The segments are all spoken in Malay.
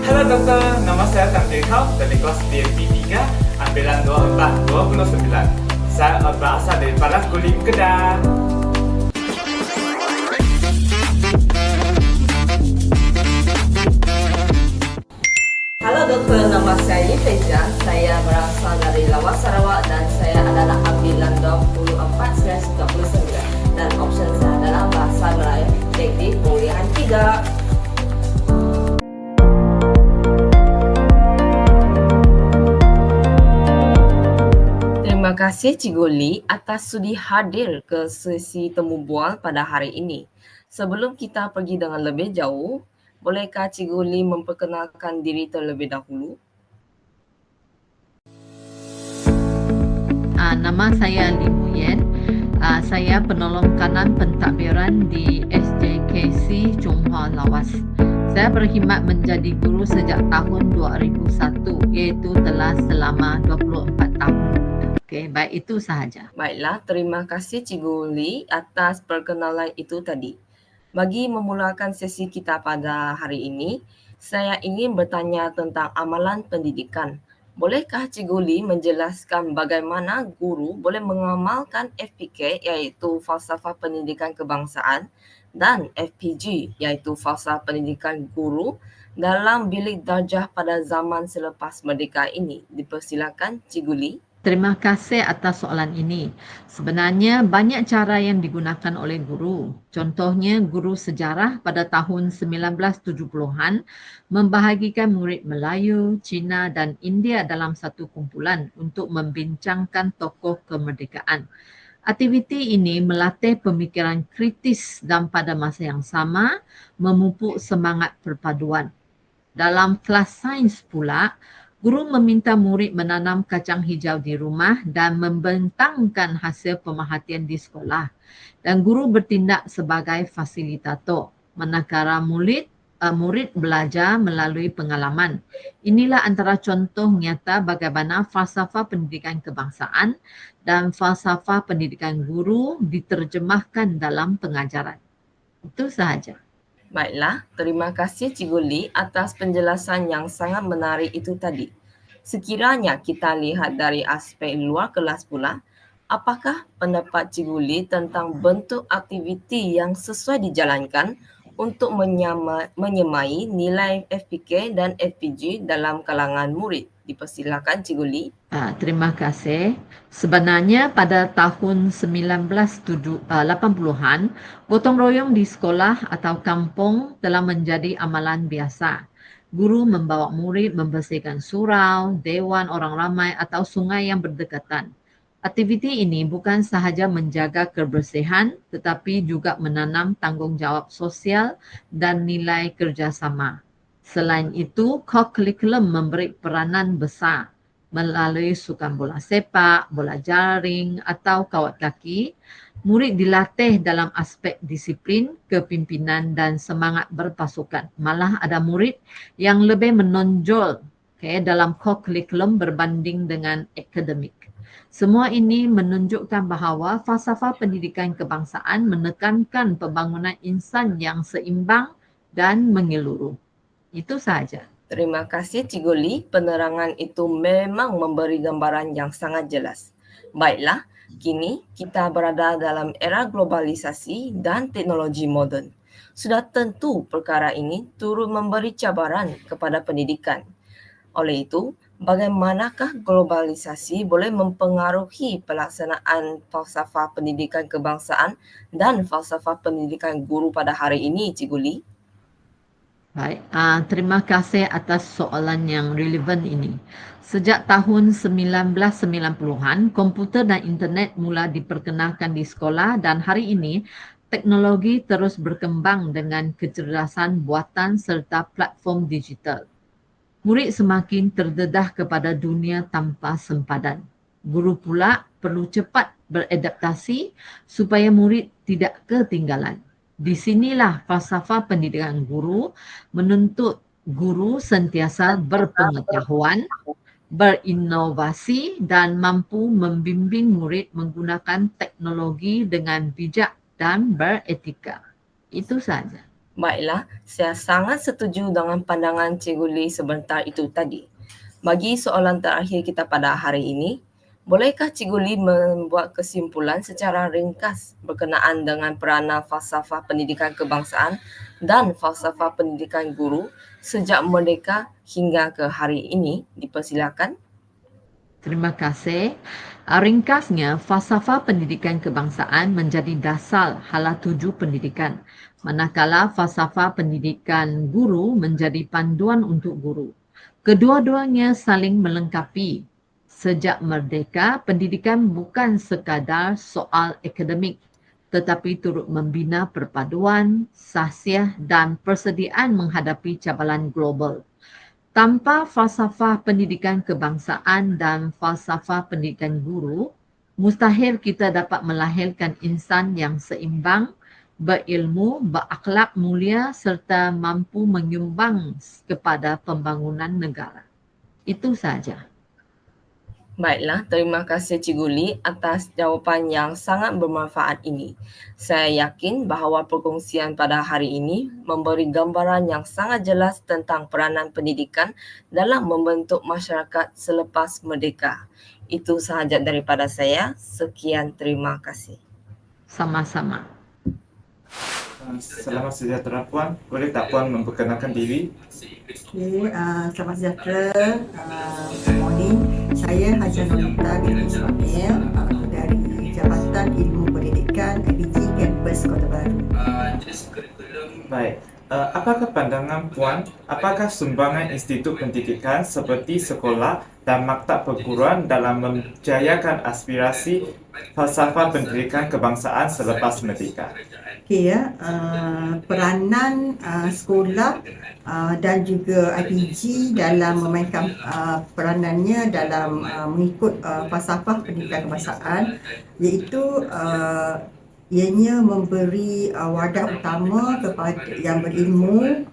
Halo dokter, nama saya Tan Jae Hao dari kelas DMP 3, ambilan 2429. Saya berasal dari Padang Kulim, Kedah. Halo dokter, nama saya Teja. Saya berasal dari Lawas Sarawak dan saya adalah ambilan 24/39 dan option saya adalah bahasa Melayu teknik penguliahan 3. Terima kasih Cikgu Lee atas sudi hadir ke sesi temu bual pada hari ini. Sebelum kita pergi dengan lebih jauh, bolehkah Cikgu Lee memperkenalkan diri terlebih dahulu? Nama saya Lee Muyen. Saya penolong kanan pentadbiran di SJKC Chonghua Lawas. Saya berkhidmat menjadi guru sejak tahun 2001, iaitu telah selama 24 tahun. Okey, baik itu sahaja. Baiklah, terima kasih Cikgu Lee atas perkenalan itu tadi. Bagi memulakan sesi kita pada hari ini, saya ingin bertanya tentang amalan pendidikan. Bolehkah Cikgu Lee menjelaskan bagaimana guru boleh mengamalkan FPK iaitu Falsafah Pendidikan Kebangsaan dan FPG iaitu Falsafah Pendidikan Guru dalam bilik darjah pada zaman selepas merdeka ini? Dipersilakan Cikgu Lee. Terima kasih atas soalan ini. Sebenarnya banyak cara yang digunakan oleh guru. Contohnya guru sejarah pada tahun 1970-an membahagikan murid Melayu, Cina dan India dalam satu kumpulan untuk membincangkan tokoh kemerdekaan. Aktiviti ini melatih pemikiran kritis dan pada masa yang sama memupuk semangat perpaduan. Dalam kelas sains pula, guru meminta murid menanam kacang hijau di rumah dan membentangkan hasil pemerhatian di sekolah. Dan guru bertindak sebagai fasilitator, manakala murid belajar melalui pengalaman. Inilah antara contoh nyata bagaimana falsafah pendidikan kebangsaan dan falsafah pendidikan guru diterjemahkan dalam pengajaran. Itu sahaja. Baiklah, terima kasih Cikgu Lee atas penjelasan yang sangat menarik itu tadi. Sekiranya kita lihat dari aspek luar kelas pula, apakah pendapat Cikgu Lee tentang bentuk aktiviti yang sesuai dijalankan untuk menyemai nilai FPK dan FPG dalam kalangan murid? Dipersilakan Cikgu Lee. Terima kasih. Sebenarnya pada tahun 1980-an, gotong royong di sekolah atau kampung telah menjadi amalan biasa. Guru membawa murid membersihkan surau, dewan orang ramai atau sungai yang berdekatan. Aktiviti ini bukan sahaja menjaga kebersihan tetapi juga menanam tanggungjawab sosial dan nilai kerjasama. Selain itu, co-curriculum memberi peranan besar melalui sukan bola sepak, bola jaring atau kawat kaki. Murid dilatih dalam aspek disiplin, kepimpinan dan semangat berpasukan. Malah ada murid yang lebih menonjol dalam co-curriculum berbanding dengan akademik. Semua ini menunjukkan bahawa falsafah pendidikan kebangsaan menekankan pembangunan insan yang seimbang dan menyeluruh. Itu sahaja. Terima kasih Cikgu Lee, penerangan itu memang memberi gambaran yang sangat jelas. Baiklah, kini kita berada dalam era globalisasi dan teknologi moden. Sudah tentu perkara ini turut memberi cabaran kepada pendidikan. Oleh itu, bagaimanakah globalisasi boleh mempengaruhi pelaksanaan falsafah pendidikan kebangsaan dan falsafah pendidikan guru pada hari ini, Cikgu Lee? Baik, terima kasih atas soalan yang relevan ini. Sejak tahun 1990-an, komputer dan internet mula diperkenalkan di sekolah dan hari ini teknologi terus berkembang dengan kecerdasan buatan serta platform digital. Murid semakin terdedah kepada dunia tanpa sempadan. Guru pula perlu cepat beradaptasi supaya murid tidak ketinggalan. Di sinilah falsafah pendidikan guru menuntut guru sentiasa berpengetahuan, berinovasi dan mampu membimbing murid menggunakan teknologi dengan bijak dan beretika. Itu saja. Baiklah, saya sangat setuju dengan pandangan Cikgu Lee sebentar itu tadi. Bagi soalan terakhir kita pada hari ini, bolehkah Cikgu Lee membuat kesimpulan secara ringkas berkenaan dengan peranan falsafah pendidikan kebangsaan dan falsafah pendidikan guru sejak merdeka hingga ke hari ini? Dipersilakan. Terima kasih. Ringkasnya, falsafah pendidikan kebangsaan menjadi dasar hala tuju pendidikan, manakala falsafah pendidikan guru menjadi panduan untuk guru. Kedua-duanya saling melengkapi. Sejak merdeka, pendidikan bukan sekadar soal akademik, tetapi turut membina perpaduan, sahsiah dan persediaan menghadapi cabaran global. Tanpa falsafah pendidikan kebangsaan dan falsafah pendidikan guru, mustahil kita dapat melahirkan insan yang seimbang, berilmu, berakhlak mulia serta mampu menyumbang kepada pembangunan negara. Itu saja. Baiklah, terima kasih Cikgu Lee atas jawapan yang sangat bermanfaat ini. Saya yakin bahawa perkongsian pada hari ini memberi gambaran yang sangat jelas tentang peranan pendidikan dalam membentuk masyarakat selepas merdeka. Itu sahaja daripada saya. Sekian, terima kasih. Sama-sama. Selamat sejahtera Puan. Boleh tak Puan memperkenalkan diri? Okay, selamat sejahtera. Good morning. Saya Haja Nolita binti Ismail dari Jabatan Ilmu Pendidikan IPG Kampus Kota Baru. Baik. Apakah pandangan Puan? Apakah sumbangan institut pendidikan seperti sekolah dan maktab perguruan dalam menjayakan aspirasi falsafah pendidikan kebangsaan selepas merdeka? Okay, peranan sekolah dan juga IPG dalam memainkan peranannya dalam mengikut falsafah pendidikan kebangsaan, iaitu ianya memberi wadah utama kepada yang berilmu,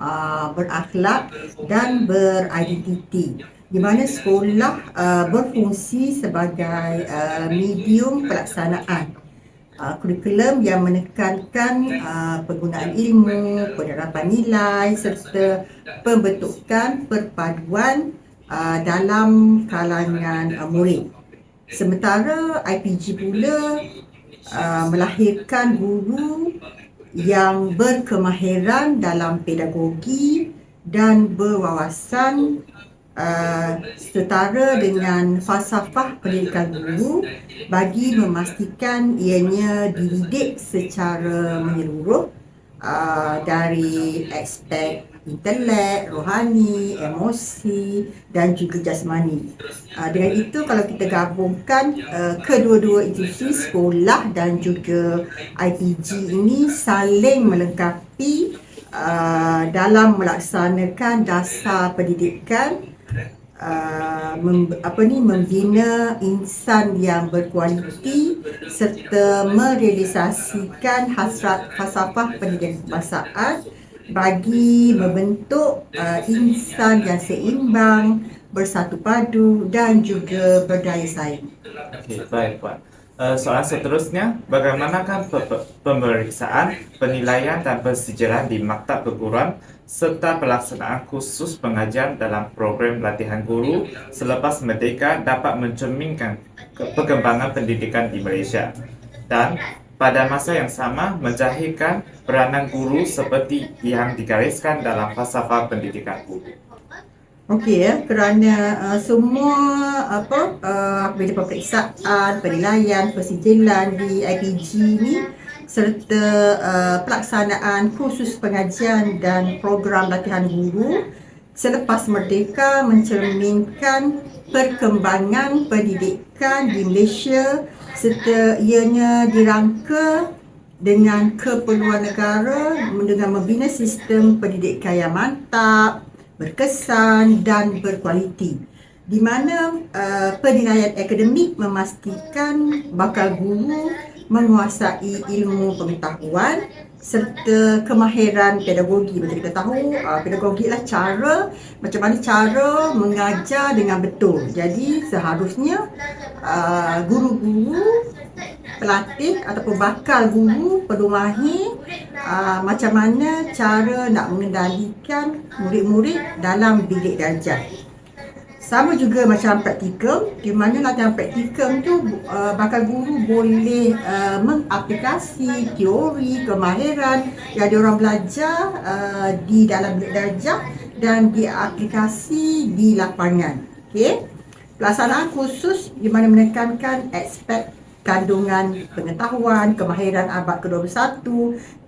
berakhlak dan beridentiti, di mana sekolah berfungsi sebagai medium pelaksanaan kurikulum yang menekankan penggunaan ilmu, penerapan nilai serta pembentukan perpaduan dalam kalangan murid. Sementara IPG pula melahirkan guru yang berkemahiran dalam pedagogi dan berwawasan setara dengan falsafah pendidikan guru bagi memastikan ianya dididik secara menyeluruh dari aspek intelek, rohani, emosi dan juga jasmani. Dengan itu, kalau kita gabungkan kedua-dua institusi sekolah dan juga IPG ini saling melengkapi dalam melaksanakan dasar pendidikan, membina insan yang berkualiti serta merealisasikan hasrat falsafah pendidikan kebangsaan bagi membentuk insan yang seimbang, bersatu padu dan juga berdaya saing. Okey, baik Puan. Soalan seterusnya, bagaimanakah pemeriksaan, penilaian dan persijilian di maktab perguruan serta pelaksanaan khusus pengajian dalam program latihan guru selepas merdeka dapat mencerminkan perkembangan pendidikan di Malaysia dan pada masa yang sama menjahirkan peranan guru seperti yang digariskan dalam falsafah pendidikan guru? Okey, kerana semua bila pemeriksaan, penilaian, persijilan di IPG ni serta pelaksanaan khusus pengajian dan program latihan guru selepas merdeka mencerminkan perkembangan pendidikan di Malaysia serta ianya dirangka dengan keperluan negara dengan membina sistem pendidikan yang mantap, berkesan dan berkualiti, di mana penilaian akademik memastikan bakal guru menguasai ilmu pengetahuan serta kemahiran pedagogi. Macam kita tahu, pedagogi lah macam mana cara mengajar dengan betul. Jadi seharusnya guru-guru, pelatih ataupun bakal guru perlu mahir macam mana cara nak mengendalikan murid-murid dalam bilik darjah. Sama juga macam praktikum, di mana latihan praktikum tu bakal guru boleh mengaplikasi teori, kemahiran yang diorang belajar di dalam bilik darjah dan diaplikasi di lapangan. Okey. Pelaksanaan khusus di mana menekankan aspek kandungan pengetahuan, kemahiran abad ke-21,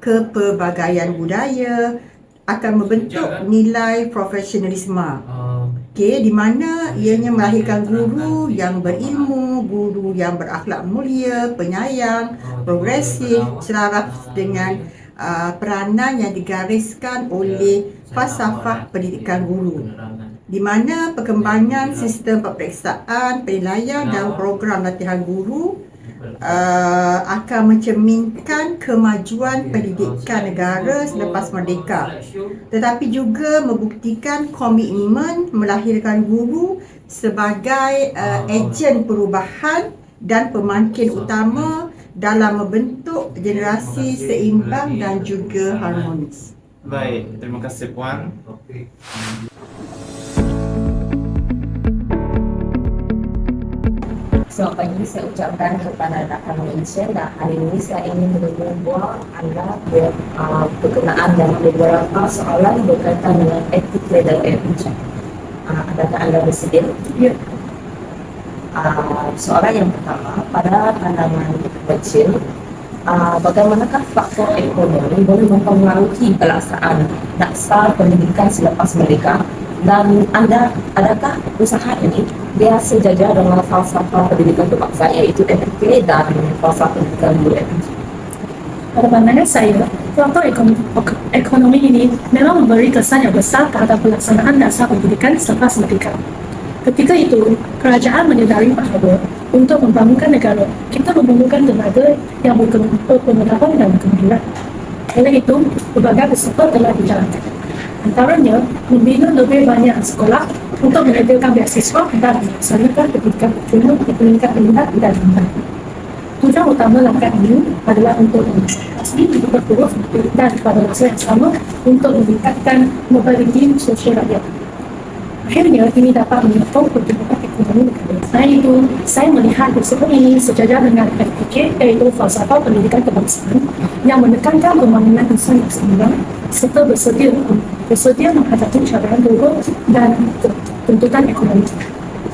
kepelbagaian budaya akan membentuk nilai profesionalisme. Okey, di mana ianya melahirkan guru yang berilmu, guru yang berakhlak mulia, penyayang, progresif, selaras dengan peranan yang digariskan oleh falsafah pendidikan guru, di mana perkembangan sistem peperiksaan, penilaian dan program latihan guru akan mencerminkan kemajuan pendidikan negara selepas merdeka, tetapi juga membuktikan komitmen melahirkan guru sebagai ejen perubahan dan pemangkin utama dalam membentuk generasi seimbang dan juga harmonis. Baik, terima kasih Puan. Selamat pagi, saya ucapkan kepada rakan Malaysia dan hari ini saya ingin membuat anda berkenaan dengan beberapa soalan berkaitan dengan etik legal education. Adakah anda bersedia? Ya. Soalan yang pertama, pada pandangan kecil, bagaimanakah faktor ekonomi boleh mempengaruhi pelaksanaan dasar pendidikan selepas merdeka? Dan adakah usaha ini dia sejajar dengan falsafah pendidikan kebangsaan iaitu FPK dan falsafah pendidikan UFG? Pada pandangan saya, faktor ekonomi ini memang memberi kesan yang besar terhadap pelaksanaan dasar pendidikan selepas merdeka. Ketika itu, kerajaan menyadari bahawa untuk membangunkan negara, kita memerlukan tenaga yang berpengetahuan dan kemahiran. Oleh itu, berbagai usaha telah dijalankan. Antaranya, membina lebih banyak sekolah untuk menyediakan beasiswa dan melaksanakan pendidikan cuma di peringkat rendah dan rendah. Tujuan utama langkah ini adalah untuk mengatasi hidup huruf dan pada masa yang sama untuk meningkatkan mobiliti sosial rakyat. Akhirnya, ini dapat menyokong pertumbuhan ekonomi negara. Selain itu, saya melihat usaha ini sejajar dengan FPK iaitu falsafah pendidikan kebangsaan yang menekankan pembangunan insan yang seimbang serta bersedia menghadapi cabaran global dan tuntutan ekonomi.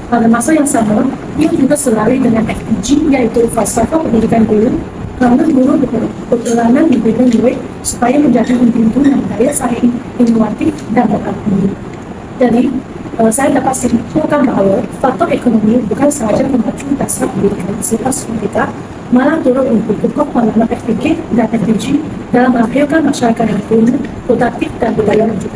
Pada masa yang sama, ia juga selari dengan FPG iaitu falsafah pendidikan guru kerana guru berperanan di bidang murid supaya menjadi pembantu yang daya saing, inovatif dan berkembang. Jadi, saya dapat simpulkan bahawa faktor ekonomi bukan sahaja memacu dasar pendidikan selepas merdeka, malah turut memperkuat pengalaman FPK dan FPG dalam melahirkan masyarakat yang kuat, produktif dan budaya maju.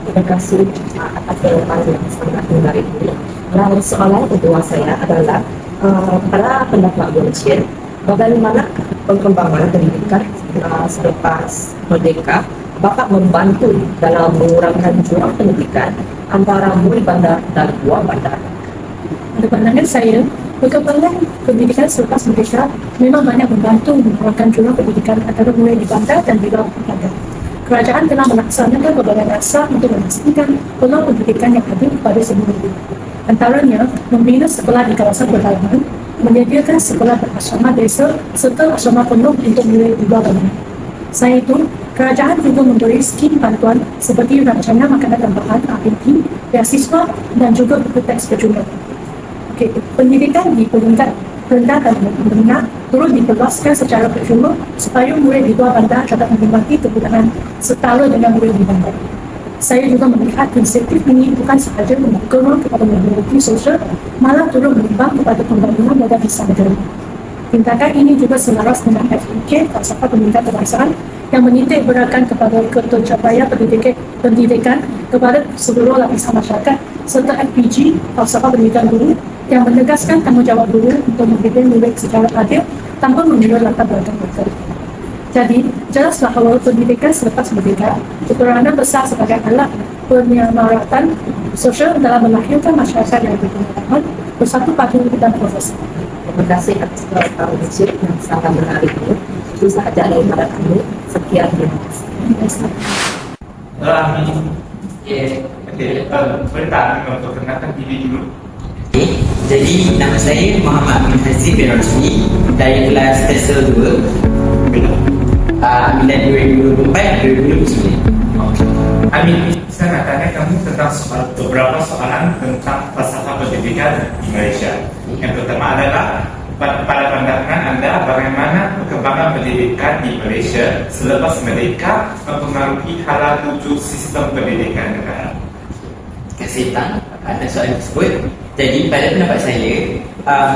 Terima kasih atas jawaban yang sangat menarik ini. Dan soalan kedua saya adalah pada pendapat Buncit, bagaimana perkembangan pendidikan selepas merdeka dapat membantu dalam mengurangkan jurang pendidikan antara murid bandar dan luar bandar? Pada pandangan saya, perkembangan pendidikan selepas merdeka memang banyak membantu mengurangkan jurang pendidikan antara murid di bandar dan di luar bandar. Kerajaan telah melaksanakan berbagai dasar untuk memastikan peluang pendidikan yang ada kepada semua murid. Antaranya, membina sekolah di kawasan pedalaman, menyediakan sekolah berasrama desa serta asrama penuh untuk murid di luar bandar. Selain itu, kerajaan juga memberi skim bantuan seperti rancangan makanan tambahan APT, beasiswa dan juga buku teks berjumlah. Pendidikan di peringkat rendah dan menengah turut diperluaskan secara berjumlah supaya murid di luar bandar dapat menikmati kebutuhan setara dengan murid di bandar. Saya juga melihat insentif ini bukan sahaja membuka ruang kepada mobiliti sosial, malah turut menyumbang kepada pembangunan modal besar negara. Tindakan ini juga selaras dengan FPK, falsafah pendidikan kebangsaan, yang menitik beratkan kepada ketercapaian pendidikan kepada seluruh lapisan masyarakat, serta FPG, falsafah pendidikan guru, yang menegaskan tanggungjawab guru untuk mendidik murid secara adil tanpa mengira latar belakang mereka. Jadi, jelas bahawa pendidikan selepas merdeka berperanan besar sebagai alat penyamaratan sosial dalam melahirkan masyarakat yang berpengalaman, bersatu padu dan profesional. Terima kasih atas jawaban yang sangat menarik ini. Itu sahaja daripada kami. Ya, terima kasih. Amin. Ya. Okey, boleh tak Amin memperkenalkan diri dulu? Okay. Jadi nama saya Muhammad Amin Hazim bin Rosmi dari kelas TESOL 2 Ambilan 2024-2029. Amin, saya nak tanya kamu tentang beberapa soalan tentang falsafah pendidikan di Malaysia. Yang pertama adalah pada pandangan Anda bagaimana perkembangan pendidikan di Malaysia selepas mereka mempengaruhi hala tuju sistem pendidikan negara? Terima kasih Tan atas soalan tersebut. Jadi pada pendapat saya,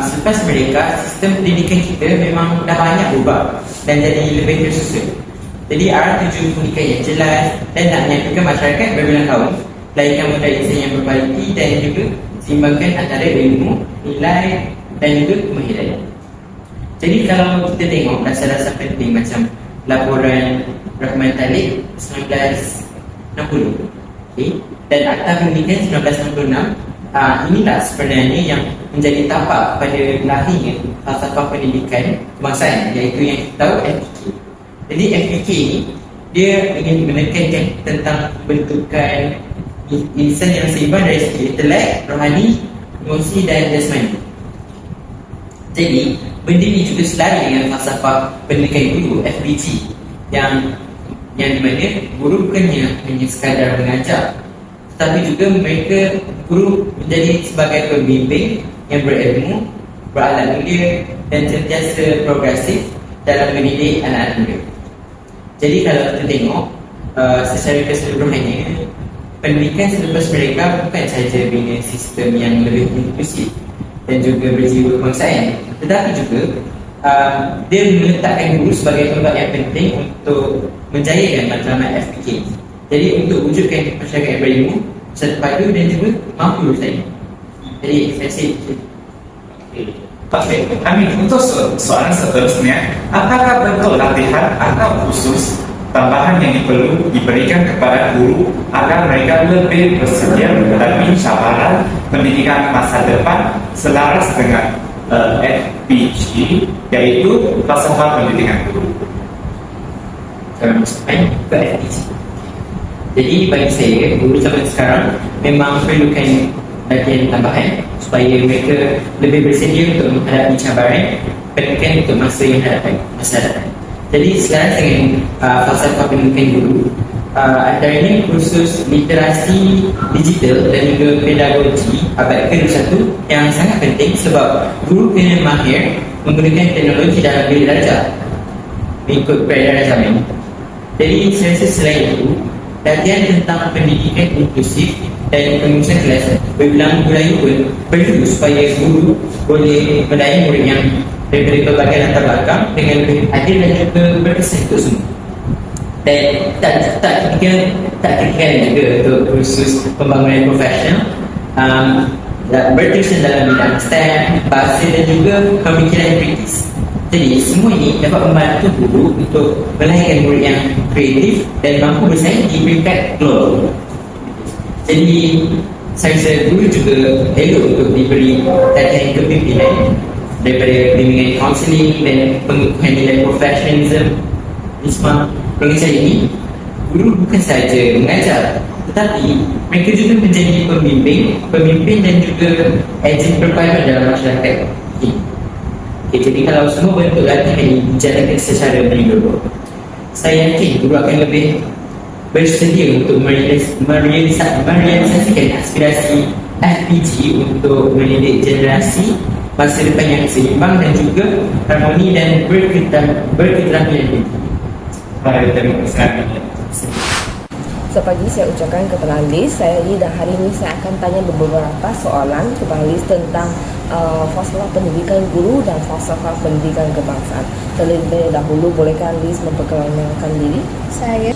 selepas mereka, sistem pendidikan kita memang dah banyak berubah dan jadi lebih tersusun. Jadi arah tuju pendidikan yang jelas dan nak menyatukan masyarakat berbilang kaum, melahirkan modalitas yang berkualiti dan juga seimbangkan antara ilmu, nilai dan juga kemahiran. Jadi kalau kita tengok dasar-dasar penting macam laporan Rahman Talib 1960, okay, dan Akta Pendidikan 1966, inilah sebenarnya yang menjadi tapak pada lahirnya falsafah pendidikan kebangsaan, iaitu yang kita tahu FPK. Jadi FPK ni dia ingin menekankan tentang bentukan insan yang seimbang dari segi intelek, rohani, emosi dan jasmani. Jadi benda ni juga selari dengan falsafah pendidikan guru FPG yang di mana guru bukannya hanya sekadar mengajar, tetapi juga mereka guru menjadi sebagai pembimbing yang berilmu, berakhlak mulia dan sentiasa progresif dalam mendidik anak-anak muda. Jadi kalau kita tengok secara keseluruhannya, pendidikan selepas mereka bukan sahaja bina sistem yang lebih inklusif dan juga berjiwa kebangsaan, tetapi juga dia meletakkan guru sebagai tempat yang penting untuk menjayakan matlamat FPK. Jadi untuk wujudkan masyarakat yang berilmu, terpadu dan juga mampu bersaing. Jadi saya rasa Okey, Amin, untuk soalan seterusnya, apakah betul latihan atau khusus tambahan yang perlu diberikan kepada guru agar mereka lebih bersedia menghadapi cabaran pendidikan masa depan selaras dengan FPG, iaitu falsafah pendidikan guru? kalau sampai ke FPG. Jadi bagi saya, guru zaman sekarang memang perlukan latihan tambahan supaya mereka lebih bersedia untuk menghadapi cabaran pendidikan untuk masa yang masa datang. Jadi sekarang dengan falsafah pendidikan guru, antaranya kursus literasi digital dan juga pedagogi abad ke-21 yang sangat penting sebab guru kena mahir menggunakan teknologi dalam belajar mengikut peredaran zaman. Jadi saya rasa selain itu, latihan tentang pendidikan inklusif dan pengurusan kelas berbilang budaya pun perlu supaya guru boleh melayani murid yang daripada berbagai latar belakang dengan lebih adil dan juga berkesan untuk semua. Dan tak ketinggalan juga untuk kursus pembangunan profesional berterusan dalam bidang STEM, bahasa dan juga pemikiran kritis. Jadi semua ini dapat membantu guru untuk melahirkan murid yang kreatif dan mampu bersaing di peringkat global. Jadi saya rasa guru juga elok untuk diberi latihan kepimpinan daripada bimbingan kaunseling dan pengukuhan nilai profesionalism. Dengan cara ini, guru bukan sahaja mengajar, tetapi mereka juga menjadi pemimpin dan juga ejen perpaduan dalam masyarakat. Okay, jadi kalau semua bentuk latihan ini dijalankan secara menyeluruh, saya yakin guru akan lebih bersedia untuk merealisasikan aspirasi FPG untuk mendidik generasi masa depan yang seimbang dan juga harmoni dan berketerampilan tinggi. Baik, terima kasih. Sepagi saya ucapkan kepada Liz, dan hari ini saya akan tanya beberapa soalan kepada Liz tentang falsafah pendidikan guru dan falsafah pendidikan kebangsaan. Terlebih dahulu, bolehkah Liz memperkenalkan diri? Saya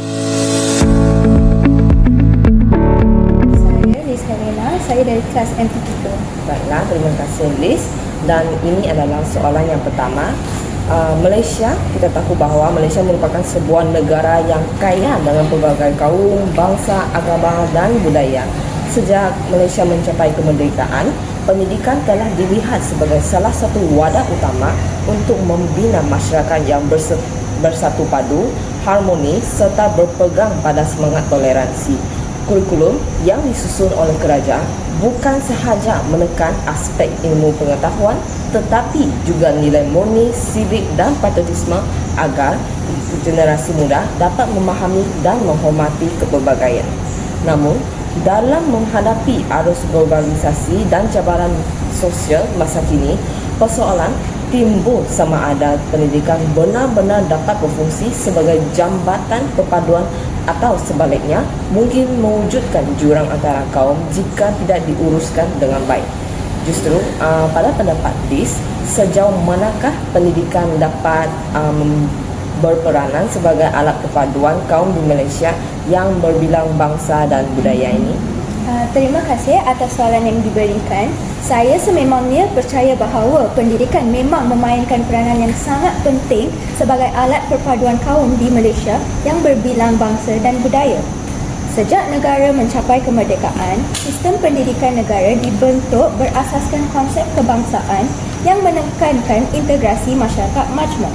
Liz Helena, saya dari kelas MT3. Baiklah, terima kasih Liz. Dan ini adalah soalan yang pertama. Malaysia, kita tahu bahawa Malaysia merupakan sebuah negara yang kaya dengan pelbagai kaum, bangsa, agama dan budaya. Sejak Malaysia mencapai kemerdekaan, pendidikan telah dilihat sebagai salah satu wadah utama untuk membina masyarakat yang bersatu padu, harmoni serta berpegang pada semangat toleransi. Kurikulum yang disusun oleh kerajaan bukan sahaja menekan aspek ilmu pengetahuan tetapi juga nilai murni, sivik dan patriotisme agar generasi muda dapat memahami dan menghormati kepelbagaian. Namun, dalam menghadapi arus globalisasi dan cabaran sosial masa kini, persoalan timbul sama ada pendidikan benar-benar dapat berfungsi sebagai jambatan perpaduan atau sebaliknya mungkin mewujudkan jurang antara kaum jika tidak diuruskan dengan baik. Justru pada pendapat DIS, sejauh manakah pendidikan dapat berperanan sebagai alat perpaduan kaum di Malaysia yang berbilang bangsa dan budaya ini? Terima kasih atas soalan yang diberikan. Saya sememangnya percaya bahawa pendidikan memang memainkan peranan yang sangat penting sebagai alat perpaduan kaum di Malaysia yang berbilang bangsa dan budaya. Sejak negara mencapai kemerdekaan, sistem pendidikan negara dibentuk berasaskan konsep kebangsaan yang menekankan integrasi masyarakat majmuk.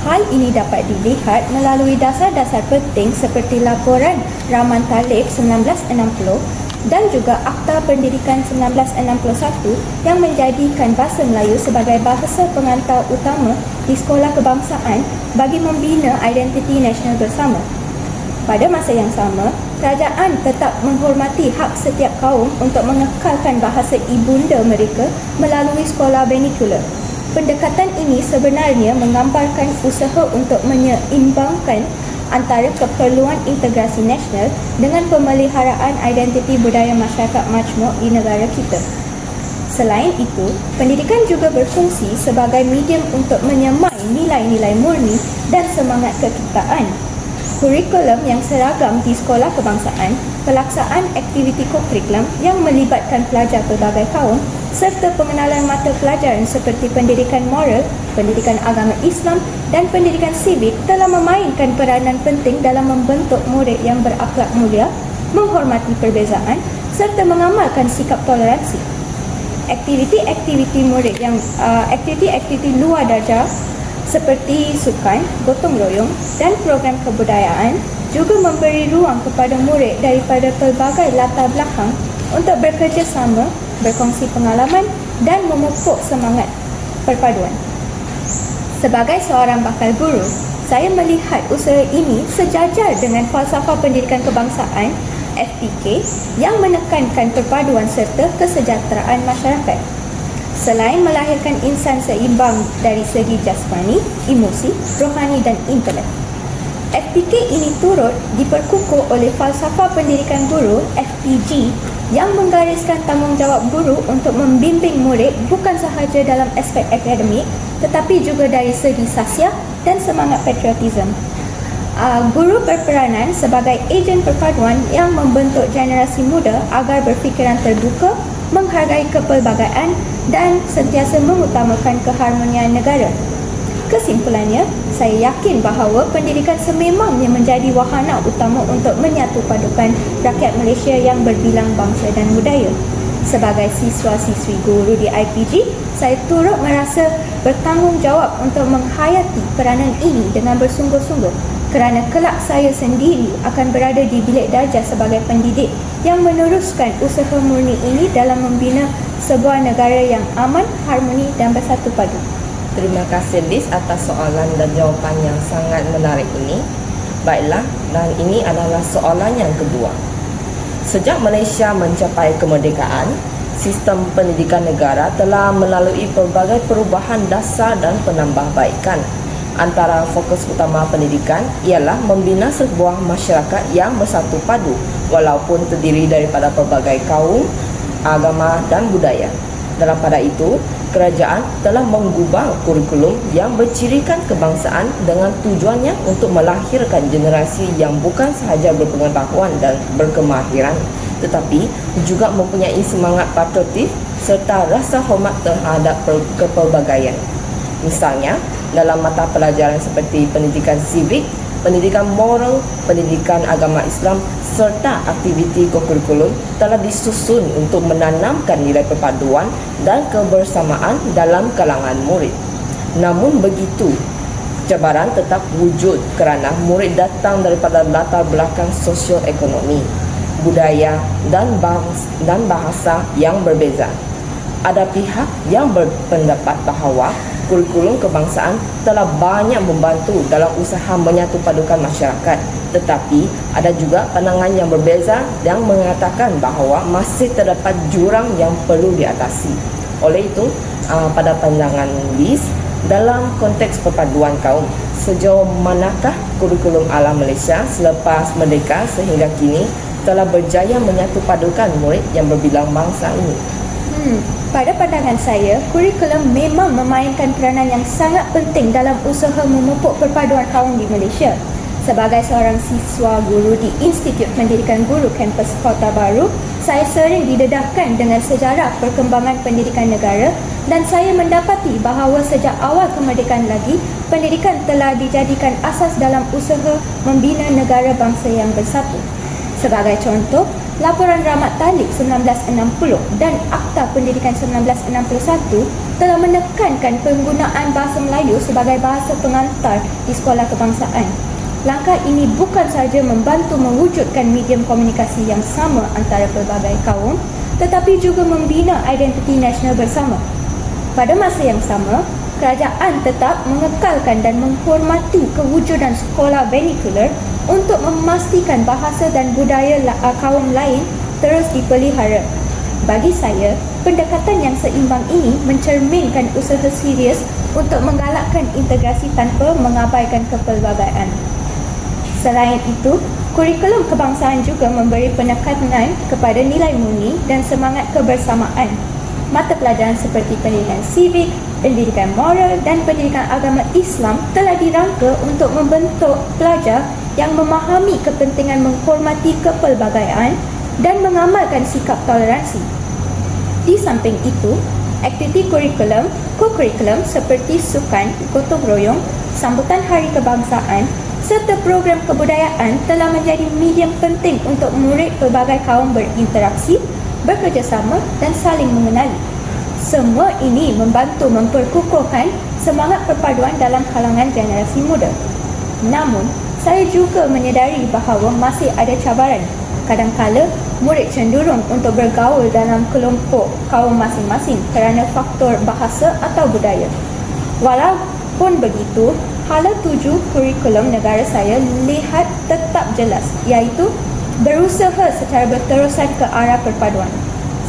Hal ini dapat dilihat melalui dasar-dasar penting seperti Laporan Rahman Talib 1960 dan juga Akta Pendidikan 1961 yang menjadikan bahasa Melayu sebagai bahasa pengantar utama di sekolah kebangsaan bagi membina identiti nasional bersama. Pada masa yang sama, kerajaan tetap menghormati hak setiap kaum untuk mengekalkan bahasa ibunda mereka melalui sekolah vernacular. Pendekatan ini sebenarnya menggambarkan usaha untuk menyeimbangkan antara keperluan integrasi nasional dengan pemeliharaan identiti budaya masyarakat majmuk di negara kita. Selain itu, pendidikan juga berfungsi sebagai medium untuk menyemai nilai-nilai murni dan semangat kekitaan. Kurikulum yang seragam di sekolah kebangsaan, pelaksanaan aktiviti kokurikulum yang melibatkan pelajar pelbagai kaum serta pengenalan mata pelajaran seperti pendidikan moral, pendidikan agama Islam dan pendidikan sivik telah memainkan peranan penting dalam membentuk murid yang berakhlak mulia, menghormati perbezaan serta mengamalkan sikap toleransi. Aktiviti-aktiviti murid yang aktiviti-aktiviti luar darjah seperti sukan, gotong royong dan program kebudayaan juga memberi ruang kepada murid daripada pelbagai latar belakang untuk bekerjasama, berkongsi pengalaman dan memupuk semangat perpaduan. Sebagai seorang bakal guru, saya melihat usaha ini sejajar dengan falsafah pendidikan kebangsaan FPK yang menekankan perpaduan serta kesejahteraan masyarakat. Selain melahirkan insan seimbang dari segi jasmani, emosi, rohani dan intelek, FPK ini turut diperkukuh oleh falsafah pendidikan guru FPG yang menggariskan tanggungjawab guru untuk membimbing murid bukan sahaja dalam aspek akademik tetapi juga dari segi sasiah dan semangat patriotisme. Guru berperanan sebagai ejen perpaduan yang membentuk generasi muda agar berfikiran terbuka, menghargai kepelbagaian dan sentiasa mengutamakan keharmonian negara. Kesimpulannya, saya yakin bahawa pendidikan sememangnya menjadi wahana utama untuk menyatupadukan rakyat Malaysia yang berbilang bangsa dan budaya. Sebagai siswa-siswi guru di IPG, saya turut merasa bertanggungjawab untuk menghayati peranan ini dengan bersungguh-sungguh kerana kelak saya sendiri akan berada di bilik darjah sebagai pendidik yang meneruskan usaha murni ini dalam membina sebuah negara yang aman, harmoni dan bersatu padu. Terima kasih Liz atas soalan dan jawapan yang sangat menarik ini. Baiklah, dan ini adalah soalan yang kedua. Sejak Malaysia mencapai kemerdekaan, sistem pendidikan negara telah melalui pelbagai perubahan dasar dan penambahbaikan. Antara fokus utama pendidikan ialah membina sebuah masyarakat yang bersatu padu walaupun terdiri daripada pelbagai kaum, agama dan budaya. Dalam pada itu, kerajaan telah mengubah kurikulum yang bercirikan kebangsaan dengan tujuannya untuk melahirkan generasi yang bukan sahaja berpengetahuan dan berkemahiran tetapi juga mempunyai semangat patriotik serta rasa hormat terhadap kepelbagaian. Misalnya, dalam mata pelajaran seperti pendidikan sivik, pendidikan moral, pendidikan agama Islam serta aktiviti kokurikulum telah disusun untuk menanamkan nilai perpaduan dan kebersamaan dalam kalangan murid. Namun begitu, cabaran tetap wujud kerana murid datang daripada latar belakang sosio-ekonomi, budaya dan bahasa yang berbeza. Ada pihak yang berpendapat bahawa kurikulum kebangsaan telah banyak membantu dalam usaha menyatu padukan masyarakat, tetapi ada juga pandangan yang berbeza yang mengatakan bahawa masih terdapat jurang yang perlu diatasi. Oleh itu, pada pandangan Liz, dalam konteks perpaduan kaum, sejauh manakah kurikulum ala Malaysia selepas merdeka sehingga kini telah berjaya menyatu padukan murid yang berbilang bangsa ini? Pada pandangan saya, kurikulum memang memainkan peranan yang sangat penting dalam usaha memupuk perpaduan kaum di Malaysia. Sebagai seorang siswa guru di Institut Pendidikan Guru Kampus Kota Baru, saya sering didedahkan dengan sejarah perkembangan pendidikan negara dan saya mendapati bahawa sejak awal kemerdekaan lagi, pendidikan telah dijadikan asas dalam usaha membina negara bangsa yang bersatu. Sebagai contoh, Laporan Rahmat Talik 1960 dan Akta Pendidikan 1961 telah menekankan penggunaan bahasa Melayu sebagai bahasa pengantar di sekolah kebangsaan. Langkah ini bukan sahaja membantu mewujudkan medium komunikasi yang sama antara pelbagai kaum, tetapi juga membina identiti nasional bersama. Pada masa yang sama, kerajaan tetap mengekalkan dan menghormati kewujudan sekolah vernacular untuk memastikan bahasa dan budaya kaum lain terus dipelihara. Bagi saya, pendekatan yang seimbang ini mencerminkan usaha serius untuk menggalakkan integrasi tanpa mengabaikan kepelbagaian. Selain itu, kurikulum kebangsaan juga memberi penekanan kepada nilai murni dan semangat kebersamaan. Mata pelajaran seperti pendidikan sivik, pendidikan moral dan pendidikan agama Islam telah dirangka untuk membentuk pelajar yang memahami kepentingan menghormati kepelbagaian dan mengamalkan sikap toleransi. Di samping itu, aktiviti kurikulum, co-kurikulum seperti sukan, gotong royong, sambutan hari kebangsaan serta program kebudayaan telah menjadi medium penting untuk murid pelbagai kaum berinteraksi, bekerjasama dan saling mengenali. Semua ini membantu memperkukuhkan semangat perpaduan dalam kalangan generasi muda. Namun, saya juga menyedari bahawa masih ada cabaran. Kadang-kala, murid cenderung untuk bergaul dalam kelompok kaum masing-masing kerana faktor bahasa atau budaya. Walaupun begitu, hala 7 kurikulum negara saya lihat tetap jelas, iaitu berusaha secara berterusan ke arah perpaduan.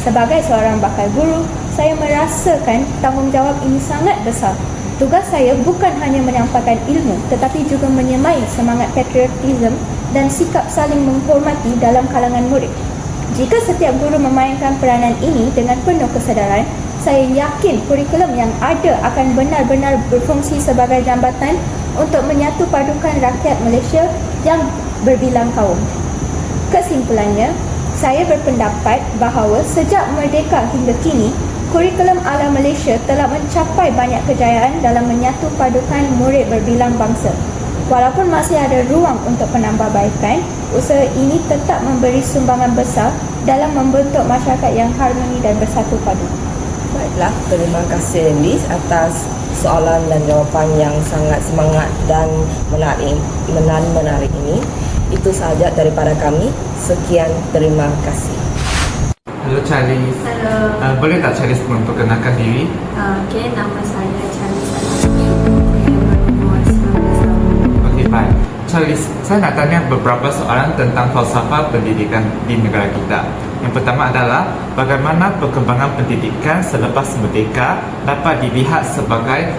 Sebagai seorang bakal guru, saya merasakan tanggungjawab ini sangat besar. Tugas saya bukan hanya menyampaikan ilmu, tetapi juga menyemai semangat patriotisme dan sikap saling menghormati dalam kalangan murid. Jika setiap guru memainkan peranan ini dengan penuh kesedaran, saya yakin kurikulum yang ada akan benar-benar berfungsi sebagai jambatan untuk menyatu padukan rakyat Malaysia yang berbilang kaum. Kesimpulannya, saya berpendapat bahawa sejak merdeka hingga kini, kurikulum ala Malaysia telah mencapai banyak kejayaan dalam menyatu padukan murid berbilang bangsa. Walaupun masih ada ruang untuk penambahbaikan, usaha ini tetap memberi sumbangan besar dalam membentuk masyarakat yang harmoni dan bersatu padu. Baiklah, terima kasih Liz atas soalan dan jawapan yang sangat semangat dan menarik ini. Itu sahaja daripada kami. Sekian, terima kasih. Halo Charlie. Halo. Boleh tak Charlie memperkenalkan diri? Okey, nama saya Charlie Salami. Saya berumur 19 tahun. Okey, baik. Charlie, saya nak tanya beberapa soalan tentang falsafah pendidikan di negara kita. Yang pertama adalah bagaimana perkembangan pendidikan selepas merdeka dapat dilihat sebagai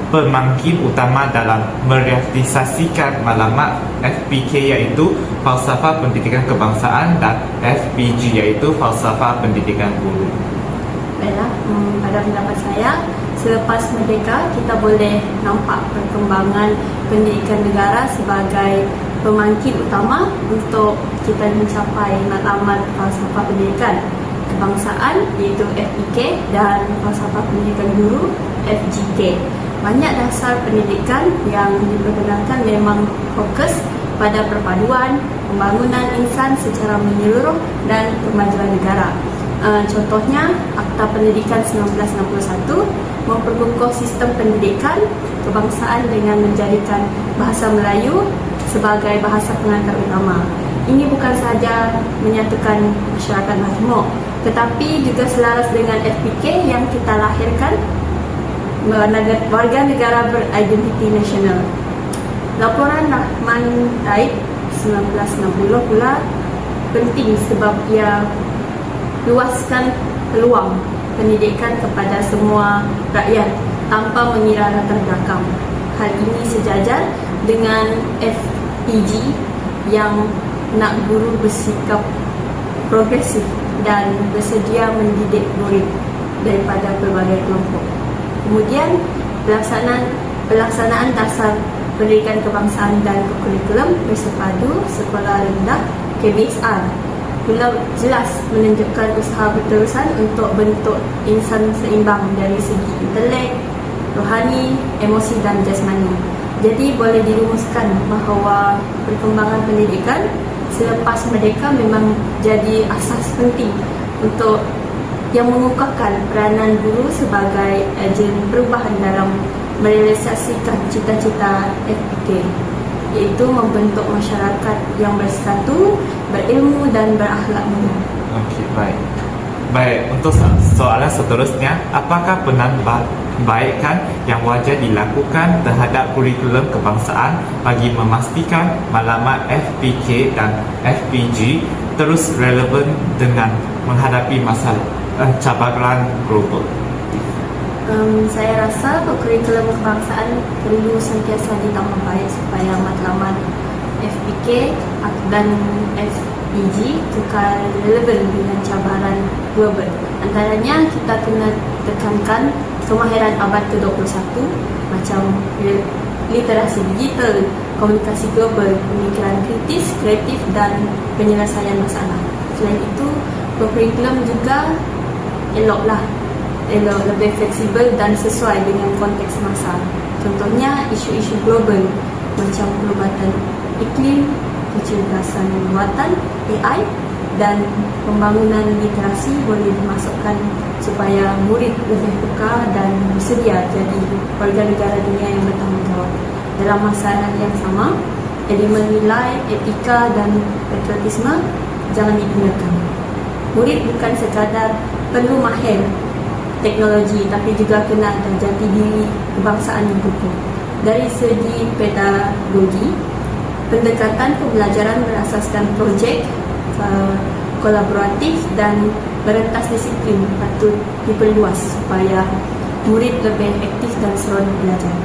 pemangkin utama dalam merealisasikan maklumat FPK iaitu Falsafah Pendidikan Kebangsaan dan FPG iaitu Falsafah Pendidikan Guru. Baiklah, pada pendapat saya, selepas merdeka kita boleh nampak perkembangan pendidikan negara sebagai pemangkin utama untuk kita mencapai matlamat falsafah pendidikan kebangsaan iaitu FPK dan falsafah pendidikan guru FGK. Banyak dasar pendidikan yang diperkenalkan memang fokus pada perpaduan, pembangunan insan secara menyeluruh dan kemajuan negara. Contohnya, Akta Pendidikan 1961 memperkukuh sistem pendidikan kebangsaan dengan menjadikan bahasa Melayu sebagai bahasa pengantar utama. Ini bukan sahaja menyatukan masyarakat majmuk, tetapi juga selaras dengan FPK yang kita lahirkan, warga negara beridentiti nasional. Laporan Rahman Taib 1960 pula penting sebab ia luaskan peluang pendidikan kepada semua rakyat tanpa mengira latar belakang. Hal ini sejajar dengan FPG yang nak guru bersikap progresif dan bersedia mendidik murid daripada pelbagai kelompok. Kemudian pelaksanaan dasar pendidikan kebangsaan dan kurikulum bersepadu sekolah rendah KBSR pula jelas menunjukkan usaha berterusan untuk bentuk insan seimbang dari segi intelek, rohani, emosi dan jasmani. Jadi boleh dirumuskan bahawa perkembangan pendidikan selepas merdeka memang jadi asas penting untuk yang mengukuhkan peranan guru sebagai ejen perubahan dalam merealisasikan cita-cita FPK, iaitu membentuk masyarakat yang bersatu, berilmu dan berakhlak mulia. Okey, baik. Baik, untuk soalan seterusnya, apakah penambahbaikan yang wajar dilakukan terhadap kurikulum kebangsaan bagi memastikan maklumat FPK dan FPG terus relevan dengan menghadapi masalah cabaran global? Saya rasa kurikulum kebangsaan perlu sentiasa ditambah baik supaya matlamat FPK dan FPG kekal relevan dengan cabaran global. Antaranya kita kena tekankan kemahiran abad ke-21 macam literasi digital, komunikasi global, pemikiran kritis, kreatif dan penyelesaian masalah. Selain itu, kurikulum juga elok lebih fleksibel dan sesuai dengan konteks masa. Contohnya isu-isu global macam perubatan iklim, kecerdasan buatan, AI dan pembangunan literasi boleh dimasukkan supaya murid lebih peka dan bersedia jadi warga negara dunia yang bertanggungjawab. Dalam masalah yang sama, elemen nilai, etika dan patriotisme jangan digunakan. Murid bukan sekadar perlu mahir teknologi tapi juga kena ada jati diri kebangsaan yang kukuh. Dari segi pedagogi, pendekatan pembelajaran berasaskan projek kolaboratif dan berentas disiplin patut diperluas supaya murid lebih aktif dan seronok belajar.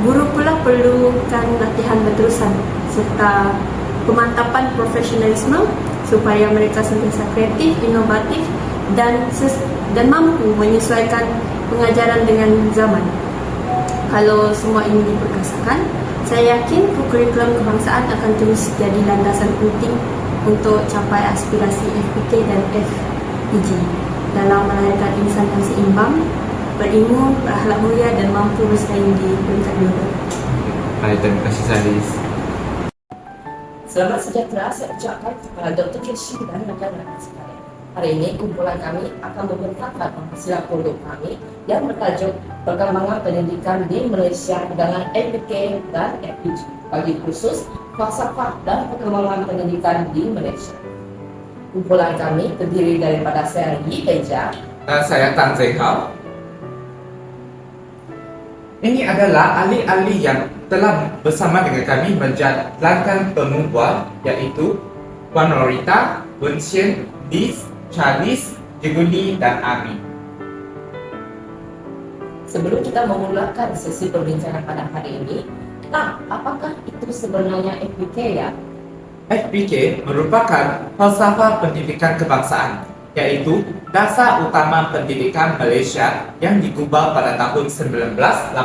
Guru pula perlukan latihan berterusan serta pemantapan profesionalisme supaya mereka sentiasa kreatif, inovatif dan mampu menyesuaikan pengajaran dengan zaman. Kalau semua ini diperkasakan, saya yakin kurikulum kebangsaan akan terus jadi landasan penting untuk capai aspirasi FPK dan FPG dalam melahirkan insan yang seimbang, berilmu, berakhlak mulia dan mampu bersaing di peringkat global. Baik, terima kasih Salis. Selamat sejahtera saya ucapkan kepada Dr. Keshi dan rakan-rakan sekalian. Hari ini kumpulan kami akan membentangkan penghasilan produk kami yang bertajuk Perkembangan Pendidikan di Malaysia dengan FPK dan FPG bagi khusus falsafah dan perkembangan pendidikan di Malaysia. Kumpulan kami terdiri daripada saya Yi Teja Dan saya Tan Zeng Hao. Ini adalah ahli-ahli yang telah bersama dengan kami menjalankan pembuat iaitu Puan Norita, Wen Xian, Liz, Charles, Jeguli dan Ami. Sebelum kita memulakan sesi perbincangan pada hari ini, apakah itu sebenarnya FPK ya? FPK merupakan falsafah pendidikan kebangsaan, yaitu dasar utama pendidikan Malaysia yang digubah pada tahun 1988.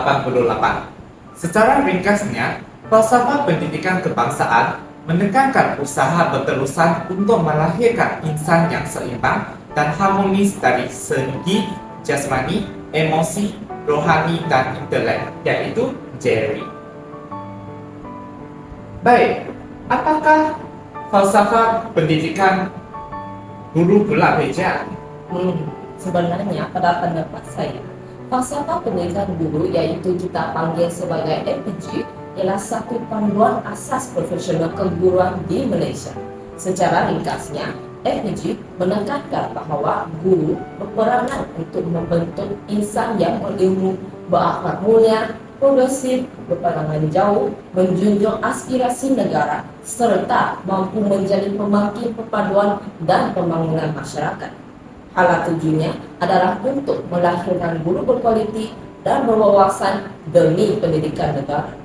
Secara ringkasnya, falsafah pendidikan kebangsaan menekankan usaha berterusan untuk melahirkan insan yang seimbang dan harmonis dari segi jasmani, emosi, rohani dan intelek, yaitu Jerry. Baik, apakah falsafah pendidikan guru pula beja? Sebenarnya pada pendapat saya, falsafah pendidikan guru iaitu kita panggil sebagai FPG ialah satu panduan asas profesional keguruan di Malaysia. Secara ringkasnya, FPG menekankan bahawa guru berperanan untuk membentuk insan yang berilmu, berakhlak mulia, progresif, berpandangan jauh, menjunjung aspirasi negara, serta mampu menjadi pembangkit perpaduan dan pembangunan masyarakat. Hala tujuannya adalah untuk melahirkan guru berkualiti dan berwawasan demi pendidikan negara.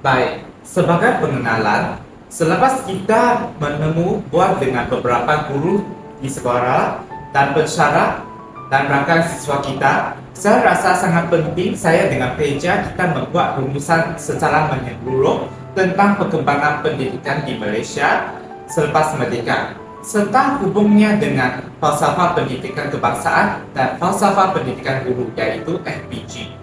Baik, sebagai pengenalan, selepas kita buat dengan beberapa guru di sekolah dan pensyarah dan rakan siswa kita, saya rasa sangat penting saya dengan Peja kita membuat rumusan secara menyeluruh tentang perkembangan pendidikan di Malaysia selepas merdeka, serta hubungnya dengan falsafah pendidikan kebangsaan dan falsafah pendidikan guru iaitu FPG.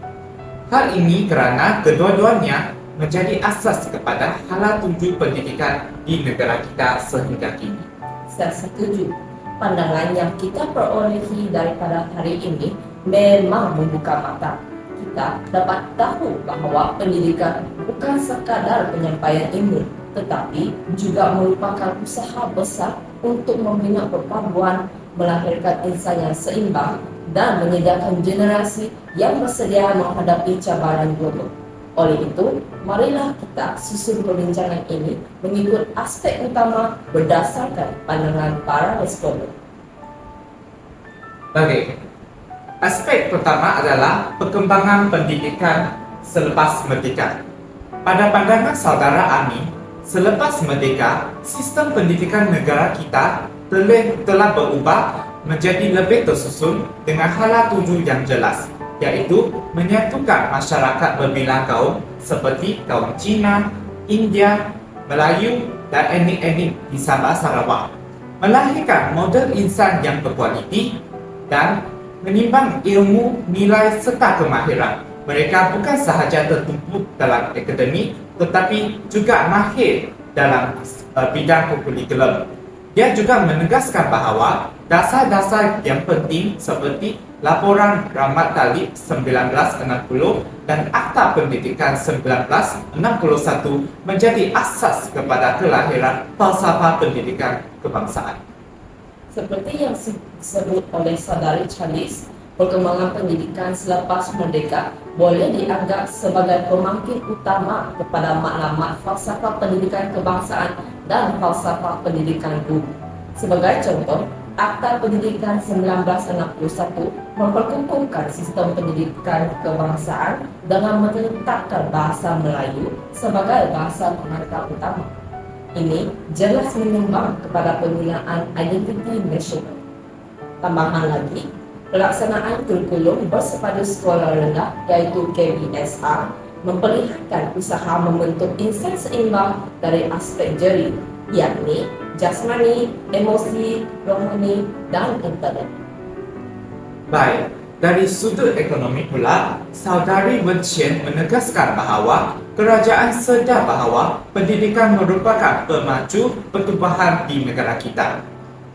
Hal ini kerana kedua-duanya menjadi asas kepada hala tuju pendidikan di negara kita sehingga kini. Saya setuju. Pandangan yang kita perolehi daripada hari ini memang membuka mata. Kita dapat tahu bahawa pendidikan bukan sekadar penyampaian ilmu, tetapi juga merupakan usaha besar untuk membina perpaduan, melahirkan insan yang seimbang dan menyediakan generasi yang bersedia menghadapi cabaran global. Oleh itu, marilah kita susun perbincangan ini mengikut aspek utama berdasarkan pandangan para responden. Baik, aspek pertama adalah perkembangan pendidikan selepas merdeka. Pada pandangan saudara Ami, selepas merdeka, sistem pendidikan negara kita telah berubah menjadi lebih tersusun dengan hala tuju yang jelas, iaitu menyatukan masyarakat berbilang kaum seperti kaum Cina, India, Melayu dan etnik-etnik di Sabah Sarawak, melahirkan model insan yang berkualiti dan menimbang ilmu, nilai serta kemahiran. Mereka bukan sahaja tertumpu dalam akademik tetapi juga mahir dalam bidang kurikulum. Dia juga menegaskan bahawa dasar-dasar yang penting seperti Laporan Rahmat Talib 1960 dan Akta Pendidikan 1961 menjadi asas kepada kelahiran falsafah pendidikan kebangsaan. Seperti yang disebut oleh saudari Charles, perkembangan pendidikan selepas merdeka boleh dianggap sebagai pemangkit utama kepada maklumat falsafah pendidikan kebangsaan dan falsafah pendidikan guru. Sebagai contoh, Akta Pendidikan 1961 memperkukuhkan sistem pendidikan kebangsaan dengan menetapkan bahasa Melayu sebagai bahasa pengantar utama. Ini jelas menyumbang kepada pembinaan identiti nasional. Tambahan lagi, pelaksanaan kurikulum bersepadu sekolah rendah iaitu KBSR memperlihatkan usaha membentuk insan seimbang dari aspek jeri, yakni jasmani, emosi, rohani dan intelek. Baik, dari sudut ekonomi pula, saudari Wen Chen menegaskan bahawa kerajaan sedar bahawa pendidikan merupakan pemacu pertumbuhan di negara kita.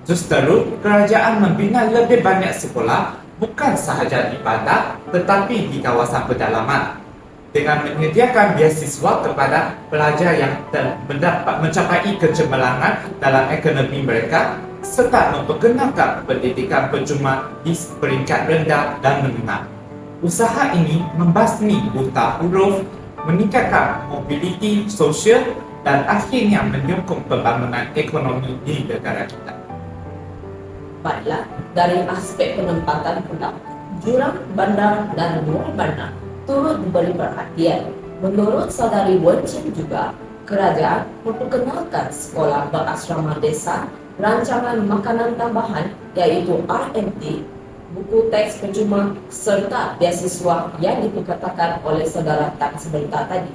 Justeru, kerajaan membina lebih banyak sekolah bukan sahaja di bandar tetapi di kawasan pedalaman, dengan menyediakan beasiswa kepada pelajar yang mencapai kecemerlangan dalam ekonomi mereka serta memperkenalkan pendidikan percuma di peringkat rendah dan menengah. Usaha ini membasmi buta huruf, meningkatkan mobiliti sosial dan akhirnya menyokong pembangunan ekonomi di negara kita. Baiklah, dari aspek penempatan pula, jurang bandar dan luar bandar turut diberi perhatian. Menurut saudari Wen Chen juga, kerajaan memperkenalkan sekolah berasrama desa, rancangan makanan tambahan iaitu RMT, buku teks percuma serta beasiswa yang diperkatakan oleh saudara Tan sebentar tadi.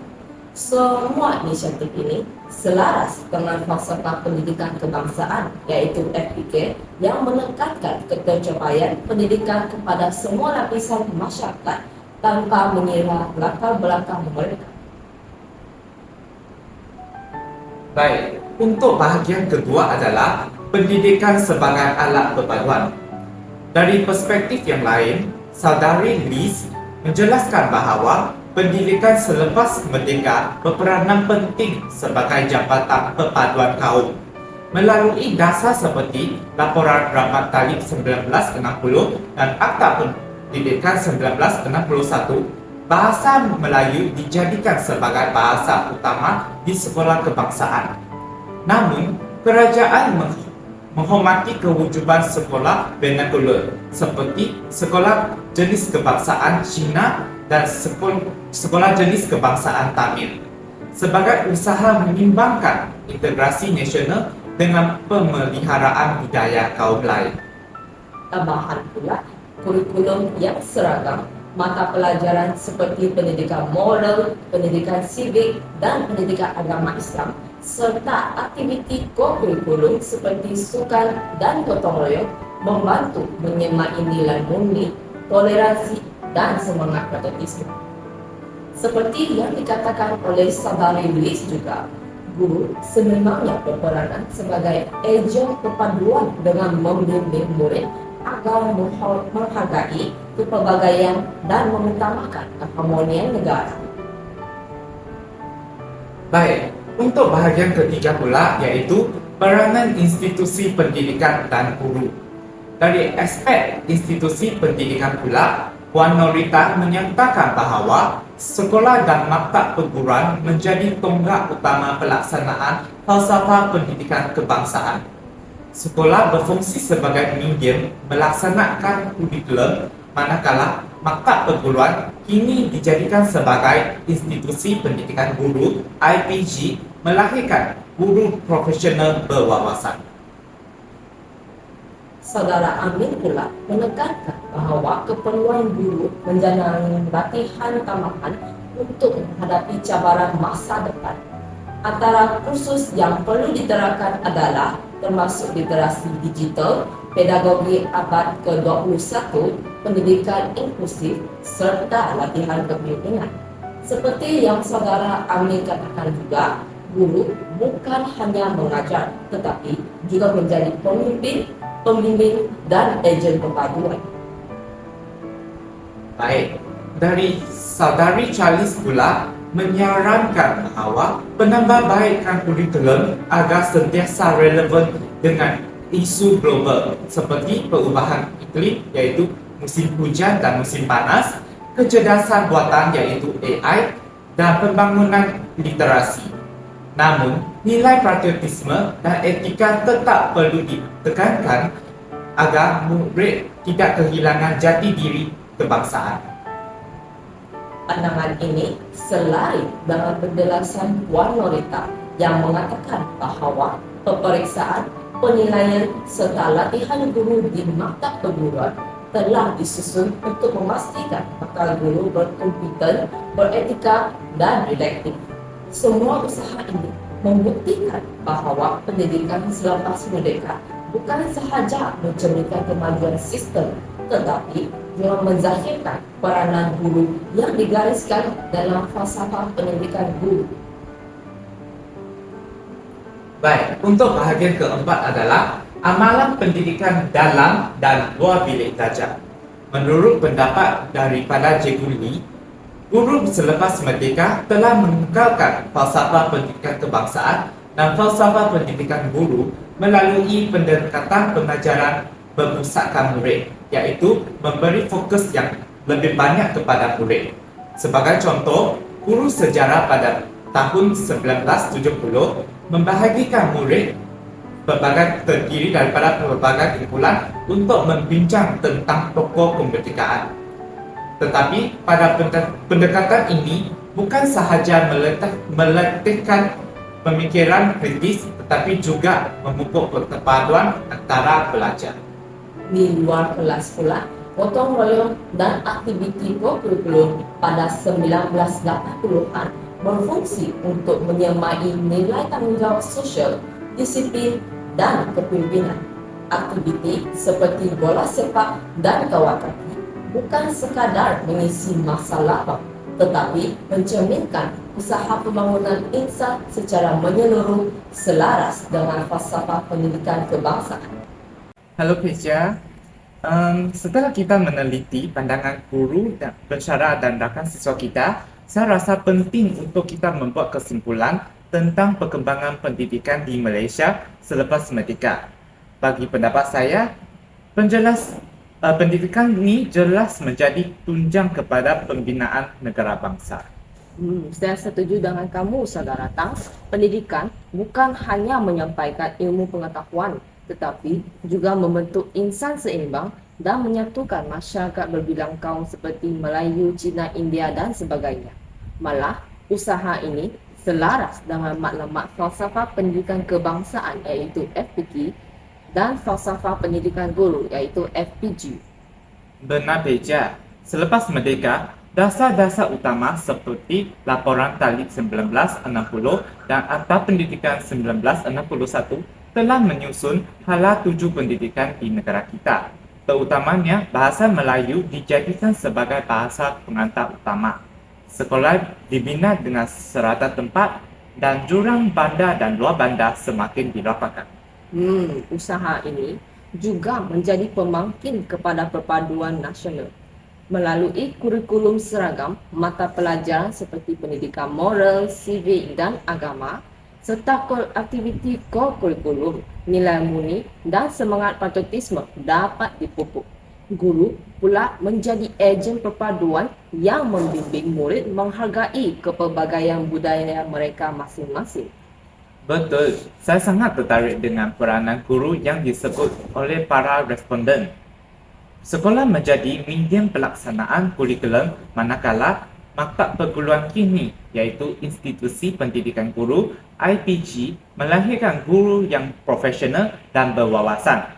Semua inisiatif ini selaras dengan falsafah pendidikan kebangsaan iaitu FPK yang menekankan ketercapaian pendidikan kepada semua lapisan masyarakat tanpa mengira latar belakang mereka. Baik, untuk bahagian kedua adalah pendidikan sebagai alat perpaduan. Dari perspektif yang lain, Saudari Liz menjelaskan bahawa pendidikan selepas merdeka berperanan penting sebagai jabatan perpaduan kaum. Melalui dasar seperti Laporan Rapat Talib 1960 dan Akta Pendidikan 1961, bahasa Melayu dijadikan sebagai bahasa utama di sekolah kebangsaan. Namun, kerajaan menghormati kewujuban sekolah vernakular seperti sekolah jenis kebangsaan Cina dan sekolah jenis kebangsaan Tamil sebagai usaha menyimbangkan integrasi nasional dengan pemeliharaan budaya kaum lain. Tambahan pula, kurikulum yang seragam, mata pelajaran seperti pendidikan moral, pendidikan sivik dan pendidikan agama Islam serta aktiviti ko-kurikulum seperti sukan dan gotong royong membantu menyemai nilai murni, toleransi dan semangat patriotisme. Seperti yang dikatakan oleh Saudari Liz juga, guru sememangnya berperanan sebagai ejen perpaduan dengan membimbing murid agar menghargai kepelbagaian dan mengutamakan keharmonian negara. Baik, untuk bahagian ketiga pula iaitu peranan institusi pendidikan dan guru. Dari aspek institusi pendidikan pula, Puan Norita menyatakan bahawa sekolah dan maktab perguruan menjadi tonggak utama pelaksanaan falsafah pendidikan kebangsaan. Sekolah berfungsi sebagai medium melaksanakan kurikulum, manakala maktab perguruan kini dijadikan sebagai institusi pendidikan guru IPG melahirkan guru profesional berwawasan. Saudara Amin pula menekankan bahawa keperluan guru menjalani latihan tambahan untuk menghadapi cabaran masa depan. Antara kursus yang perlu diterapkan adalah termasuk literasi digital, pedagogi abad ke-21, pendidikan inklusif serta latihan kepemimpinan. Seperti yang Saudara Amin katakan juga, guru bukan hanya mengajar tetapi juga menjadi pemimpin, pembimbing dan ejen perpaduan. Baik, dari Saudari Charles pula menyarankan bahawa penambahbaikan kurikulum agar sentiasa relevan dengan isu global seperti perubahan iklim iaitu musim hujan dan musim panas, kecerdasan buatan iaitu AI dan pembangunan literasi. Namun, nilai patriotisme dan etika tetap perlu ditekankan agar murid tidak kehilangan jati diri kebangsaan. Pandangan ini selari dengan penjelasan Puan Norita yang mengatakan bahawa peperiksaan, penilaian serta latihan guru di maktab perguruan telah disusun untuk memastikan bakal guru berkompeten, beretika dan redaktif. Semua usaha ini membuktikan bahawa pendidikan selepas merdeka bukan sahaja mencerminkan kemajuan sistem, tetapi juga menzahirkan peranan guru yang digariskan dalam falsafah pendidikan guru. Baik, untuk bahagian keempat adalah amalan pendidikan dalam dan luar bilik belajar. Menurut pendapat daripada Cikgu Lee, guru selepas merdeka telah mengekalkan falsafah pendidikan kebangsaan dan falsafah pendidikan guru melalui pendekatan pengajaran berpusatkan murid, iaitu memberi fokus yang lebih banyak kepada murid. Sebagai contoh, guru sejarah pada tahun 1970 membahagikan murid terdiri daripada pelbagai kumpulan untuk membincang tentang tokoh kemerdekaan. Tetapi pada pendekatan ini bukan sahaja melatihkan pemikiran kritis tetapi juga memupuk perpaduan antara pelajar. Di luar kelas pula, gotong royong dan aktiviti kurikulum pada 1980-an berfungsi untuk menyemai nilai tanggungjawab sosial, disiplin dan kepemimpinan. Aktiviti seperti bola sepak dan kawat kaki bukan sekadar mengisi masa lapang, tetapi mencerminkan usaha pembangunan insan secara menyeluruh selaras dengan falsafah pendidikan kebangsaan. Halo Peja, setelah kita meneliti pandangan guru dan pensyarah dan rakan siswa kita, saya rasa penting untuk kita membuat kesimpulan tentang perkembangan pendidikan di Malaysia selepas merdeka. Bagi pendapat saya, pendidikan ini jelas menjadi tunjang kepada pembinaan negara bangsa. Saya setuju dengan kamu, Saudara Tang. Pendidikan bukan hanya menyampaikan ilmu pengetahuan, tetapi juga membentuk insan seimbang dan menyatukan masyarakat berbilang kaum seperti Melayu, Cina, India dan sebagainya. Malah, usaha ini selaras dengan maklumat falsafah pendidikan kebangsaan iaitu FPK dan falsafah pendidikan guru iaitu FPG. Benar Peja, selepas merdeka, dasar-dasar utama seperti Laporan Talib 1960 dan Akta Pendidikan 1961 telah menyusun hala tuju pendidikan di negara kita. Terutamanya, bahasa Melayu dijadikan sebagai bahasa pengantar utama. Sekolah dibina dengan serata tempat dan jurang bandar dan luar bandar semakin dirapatkan. Usaha ini juga menjadi pemangkin kepada perpaduan nasional. Melalui kurikulum seragam, mata pelajaran seperti pendidikan moral, sivik dan agama, serta aktiviti kurikulum, nilai murni dan semangat patriotisme dapat dipupuk. Guru pula menjadi ejen perpaduan yang membimbing murid menghargai kepelbagaian budaya mereka masing-masing. Betul, saya sangat tertarik dengan peranan guru yang disebut oleh para responden. Sekolah menjadi medium pelaksanaan kurikulum manakala Maktab Perguruan Tinggi iaitu Institusi Pendidikan Guru IPG melahirkan guru yang profesional dan berwawasan.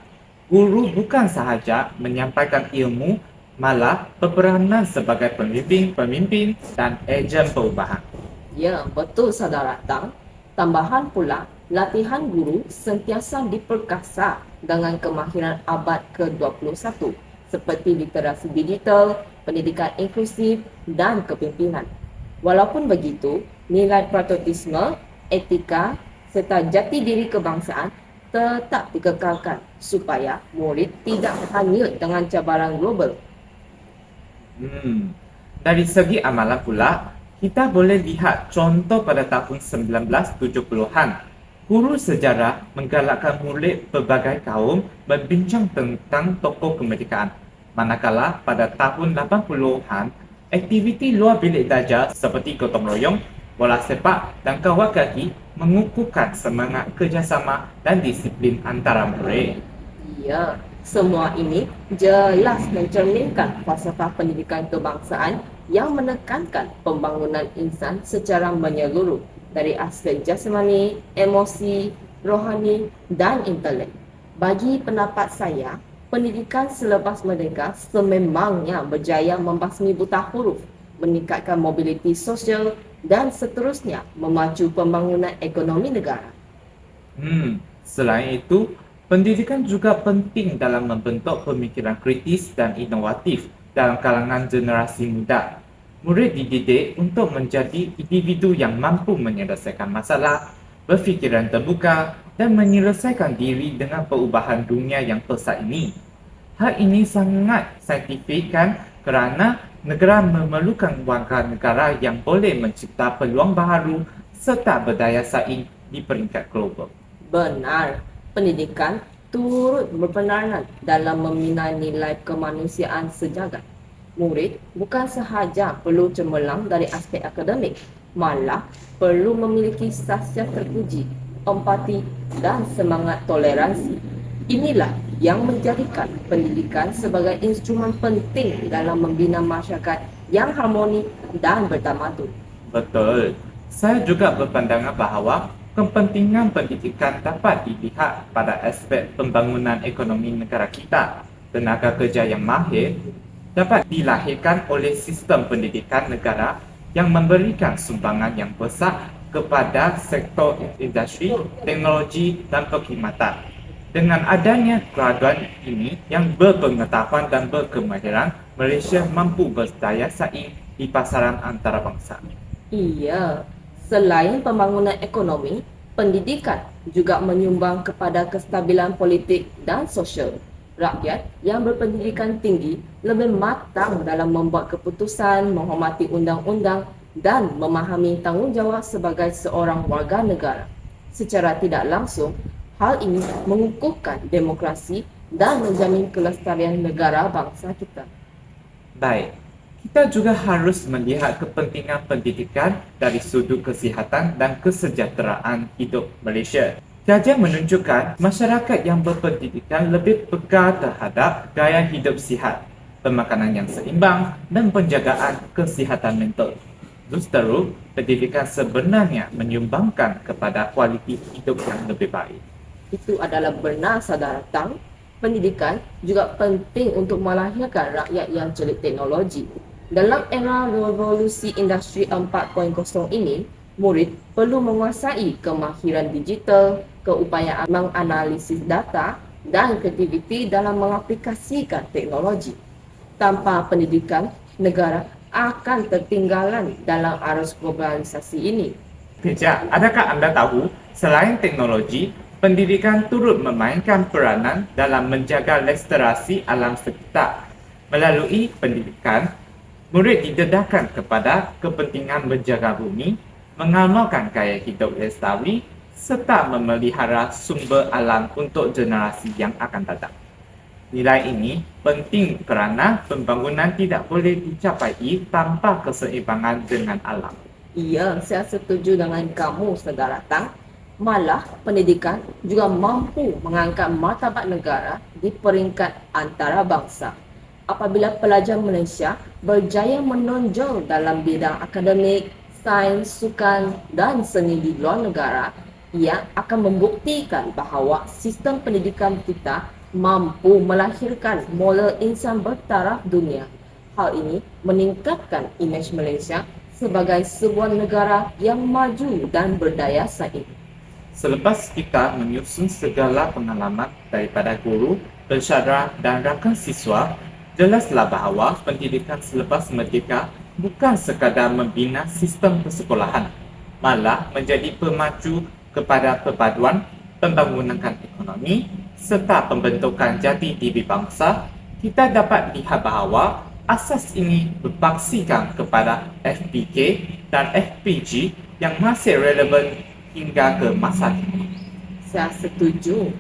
Guru bukan sahaja menyampaikan ilmu, malah berperanan sebagai pemimpin dan ejen perubahan. Ya, betul Saudara Tang. Tambahan pula, latihan guru sentiasa diperkasa dengan kemahiran abad ke-21 seperti literasi digital, pendidikan inklusif dan kepimpinan. Walaupun begitu, nilai patriotisme, etika serta jati diri kebangsaan tetap dikekalkan supaya murid tidak hanyut dengan cabaran global. Dari segi amalan pula, kita boleh lihat contoh pada tahun 1970-an. Guru sejarah menggalakkan murid berbagai kaum berbincang tentang tokoh kemerdekaan. Manakala pada tahun 80-an, aktiviti luar bilik darjah seperti gotong royong, bola sepak dan kawat kaki mengukuhkan semangat kerjasama dan disiplin antara murid. Ya, semua ini jelas mencerminkan falsafah pendidikan kebangsaan yang menekankan pembangunan insan secara menyeluruh dari aspek jasmani, emosi, rohani dan intelek. Bagi pendapat saya, pendidikan selepas merdeka sememangnya berjaya membasmi buta huruf, meningkatkan mobiliti sosial dan seterusnya memacu pembangunan ekonomi negara. Selain itu, pendidikan juga penting dalam membentuk pemikiran kritis dan inovatif dalam kalangan generasi muda. Murid dididik untuk menjadi individu yang mampu menyelesaikan masalah, berfikiran terbuka dan menyelesaikan diri dengan perubahan dunia yang pesat ini. Hal ini sangat signifikan kerana negara memerlukan warga negara yang boleh mencipta peluang baharu serta berdaya saing di peringkat global. Benar, pendidikan turut berperanan dalam membina nilai kemanusiaan sejagat. Murid bukan sahaja perlu cemerlang dari aspek akademik, malah perlu memiliki sasya terpuji, empati dan semangat toleransi. Inilah yang menjadikan pendidikan sebagai instrumen penting dalam membina masyarakat yang harmoni dan bertamadun. Betul. Saya juga berpandangan bahawa kepentingan pendidikan dapat dilihat pada aspek pembangunan ekonomi negara kita. Tenaga kerja yang mahir dapat dilahirkan oleh sistem pendidikan negara yang memberikan sumbangan yang besar kepada sektor industri, teknologi dan perkhidmatan. Dengan adanya graduan ini yang berpengetahuan dan berkemahiran, Malaysia mampu berdaya saing di pasaran antarabangsa. Iya, selain pembangunan ekonomi, pendidikan juga menyumbang kepada kestabilan politik dan sosial. Rakyat yang berpendidikan tinggi lebih matang dalam membuat keputusan, menghormati undang-undang dan memahami tanggungjawab sebagai seorang warga negara. Secara tidak langsung, hal ini mengukuhkan demokrasi dan menjamin kelestarian negara bangsa kita. Baik, kita juga harus melihat kepentingan pendidikan dari sudut kesihatan dan kesejahteraan hidup Malaysia. Kajian menunjukkan masyarakat yang berpendidikan lebih peka terhadap gaya hidup sihat, pemakanan yang seimbang dan penjagaan kesihatan mental. Justru, pendidikan sebenarnya menyumbangkan kepada kualiti hidup yang lebih baik. Itu adalah benar, Saudara Tang. Pendidikan juga penting untuk melahirkan rakyat yang celik teknologi. Dalam era revolusi industri 4.0 ini, murid perlu menguasai kemahiran digital, keupayaan menganalisis data dan kreativiti dalam mengaplikasikan teknologi. Tanpa pendidikan, negara akan tertinggalan dalam arus globalisasi ini. Peja, adakah anda tahu, selain teknologi, pendidikan turut memainkan peranan dalam menjaga lestari alam sekitar. Melalui pendidikan, murid didedahkan kepada kepentingan menjaga bumi, mengamalkan gaya hidup lestari serta memelihara sumber alam untuk generasi yang akan datang. Nilai ini penting kerana pembangunan tidak boleh dicapai tanpa keseimbangan dengan alam. Iya, saya setuju dengan kamu, Saudara Tang. Malah, pendidikan juga mampu mengangkat martabat negara di peringkat antarabangsa. Apabila pelajar Malaysia berjaya menonjol dalam bidang akademik, sains, sukan dan seni di luar negara, ia akan membuktikan bahawa sistem pendidikan kita mampu melahirkan model insan bertaraf dunia. Hal ini meningkatkan imej Malaysia sebagai sebuah negara yang maju dan berdaya saing. Selepas kita menyusun segala pengalaman daripada guru, pensyarah dan rakan siswa, jelaslah bahawa pendidikan selepas merdeka bukan sekadar membina sistem persekolahan, malah menjadi pemacu kepada perpaduan pembangunan ekonomi serta pembentukan jati diri bangsa. Kita dapat lihat bahawa asas ini berpaksikan kepada FPK dan FPG yang masih relevan hingga ke masa kini. Saya setuju.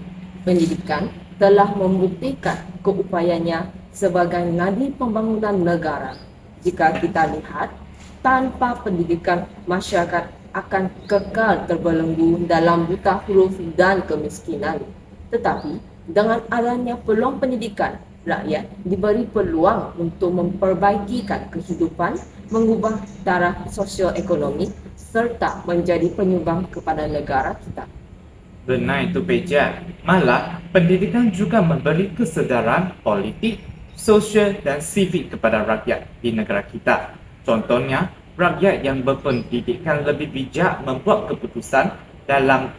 Pendidikan telah membuktikan keupayanya sebagai nadi pembangunan negara. Jika kita lihat, tanpa pendidikan, masyarakat akan kekal terbelenggu dalam buta huruf dan kemiskinan. Tetapi, dengan adanya peluang pendidikan, rakyat diberi peluang untuk memperbaikikan kehidupan, mengubah taraf sosio-ekonomi serta menjadi penyumbang kepada negara kita. Benar itu, Peja. Malah, pendidikan juga memberi kesedaran politik, sosial dan sivik kepada rakyat di negara kita. Contohnya, rakyat yang berpendidikan lebih bijak membuat keputusan dalam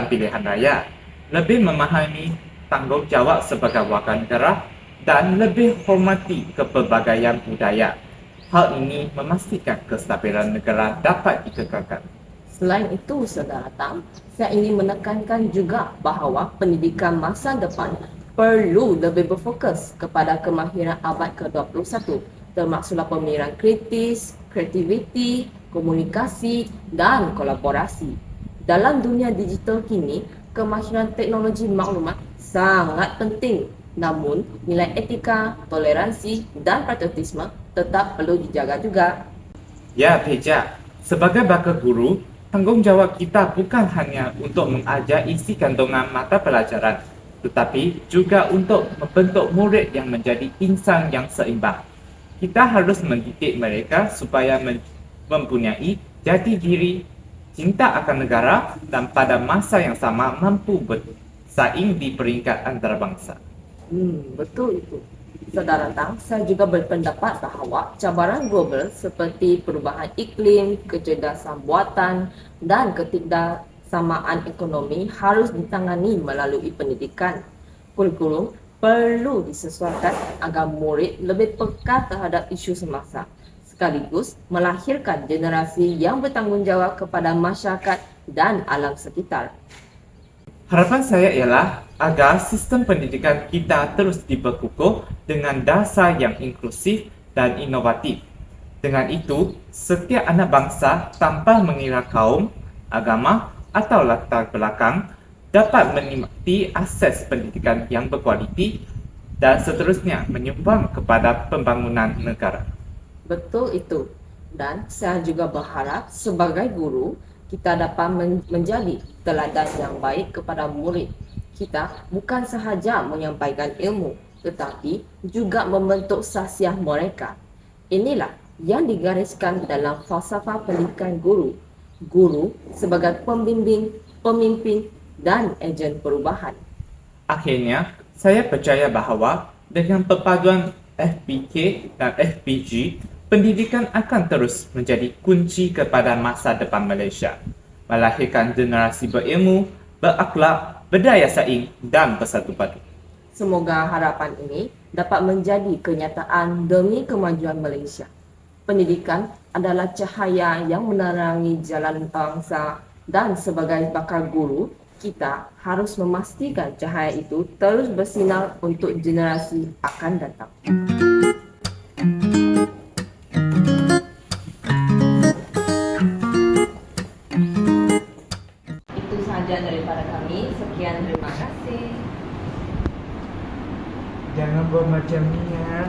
pilihan raya, lebih memahami tanggungjawab sebagai warga negara dan lebih hormati kepelbagaian budaya. Hal ini memastikan kestabilan negara dapat dikekalkan. Selain itu, Saudara Tang, saya ingin menekankan juga bahawa pendidikan masa depan perlu lebih berfokus kepada kemahiran abad ke-21, termaksudlah pemikiran kritis, kreativiti, komunikasi dan kolaborasi. Dalam dunia digital kini, kemahiran teknologi maklumat sangat penting. Namun, nilai etika, toleransi dan patriotisme tetap perlu dijaga juga. Ya, Peja. Sebagai bakal guru, tanggungjawab kita bukan hanya untuk mengajar isi kandungan mata pelajaran, tetapi juga untuk membentuk murid yang menjadi insan yang seimbang. Kita harus mendidik mereka supaya mempunyai jati diri, cinta akan negara dan pada masa yang sama mampu bersaing di peringkat antarabangsa. Betul itu. Saudara Tang, saya juga berpendapat bahawa cabaran global seperti perubahan iklim, kecerdasan buatan dan ketidaksamaan ekonomi harus ditangani melalui pendidikan. Kurikulum perlu disesuaikan agar murid lebih peka terhadap isu semasa. sekaligus melahirkan generasi yang bertanggungjawab kepada masyarakat dan alam sekitar. Harapan saya ialah agar sistem pendidikan kita terus diperkukuh dengan dasar yang inklusif dan inovatif. Dengan itu, setiap anak bangsa tanpa mengira kaum, agama atau latar belakang dapat menikmati akses pendidikan yang berkualiti dan seterusnya menyumbang kepada pembangunan negara. Betul itu. Dan saya juga berharap sebagai guru, kita dapat menjadi teladan yang baik kepada murid. Kita bukan sahaja menyampaikan ilmu, tetapi juga membentuk sahsiah mereka. Inilah yang digariskan dalam falsafah pendidikan guru. Guru sebagai pembimbing, pemimpin, dan ejen perubahan. Akhirnya, saya percaya bahawa dengan perpaduan FPK dan FPG, pendidikan akan terus menjadi kunci kepada masa depan Malaysia, melahirkan generasi berilmu, berakhlak, berdaya saing dan bersatu padu. Semoga harapan ini dapat menjadi kenyataan demi kemajuan Malaysia. Pendidikan adalah cahaya yang menerangi jalan bangsa dan sebagai bakal guru, kita harus memastikan cahaya itu terus bersinar untuk generasi akan datang. Itu sahaja daripada kami. Sekian, terima kasih. Jangan buat macam ni ya.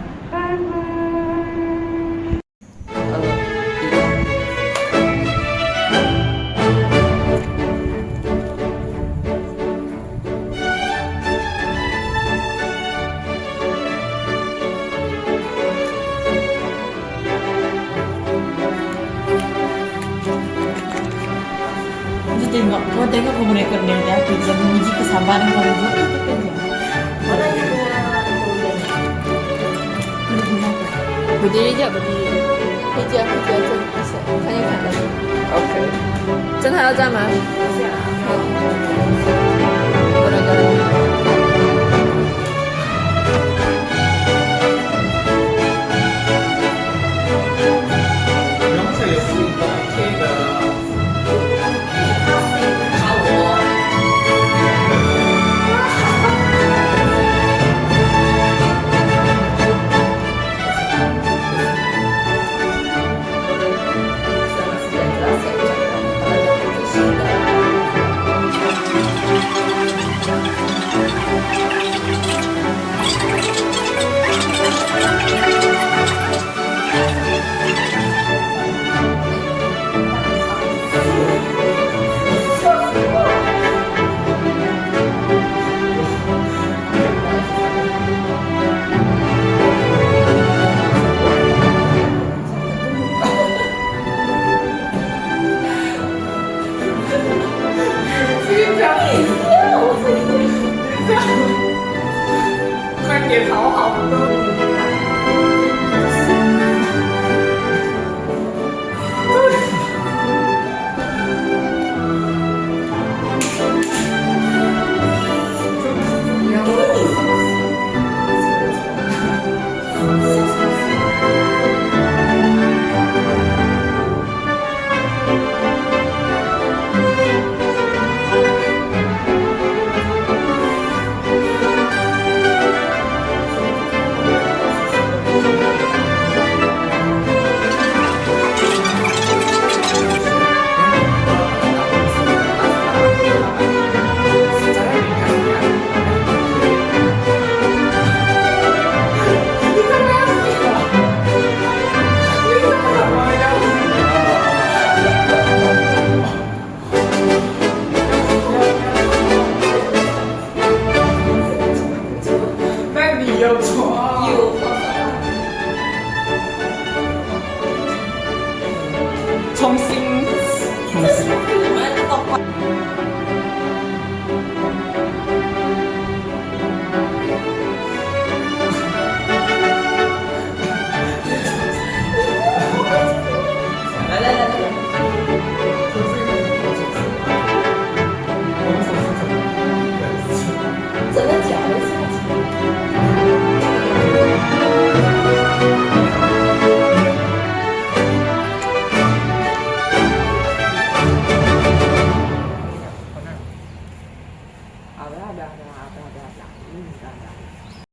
Kau tengok kamu rekod dia jatuh bisa menguji kesabaran kamu buat itu kerja. Berdiri je, berdiri. Hijau, bisa. Tanya kan lagi. Okey. 真的还要站吗？好。过来，过来。 快点逃好了！要出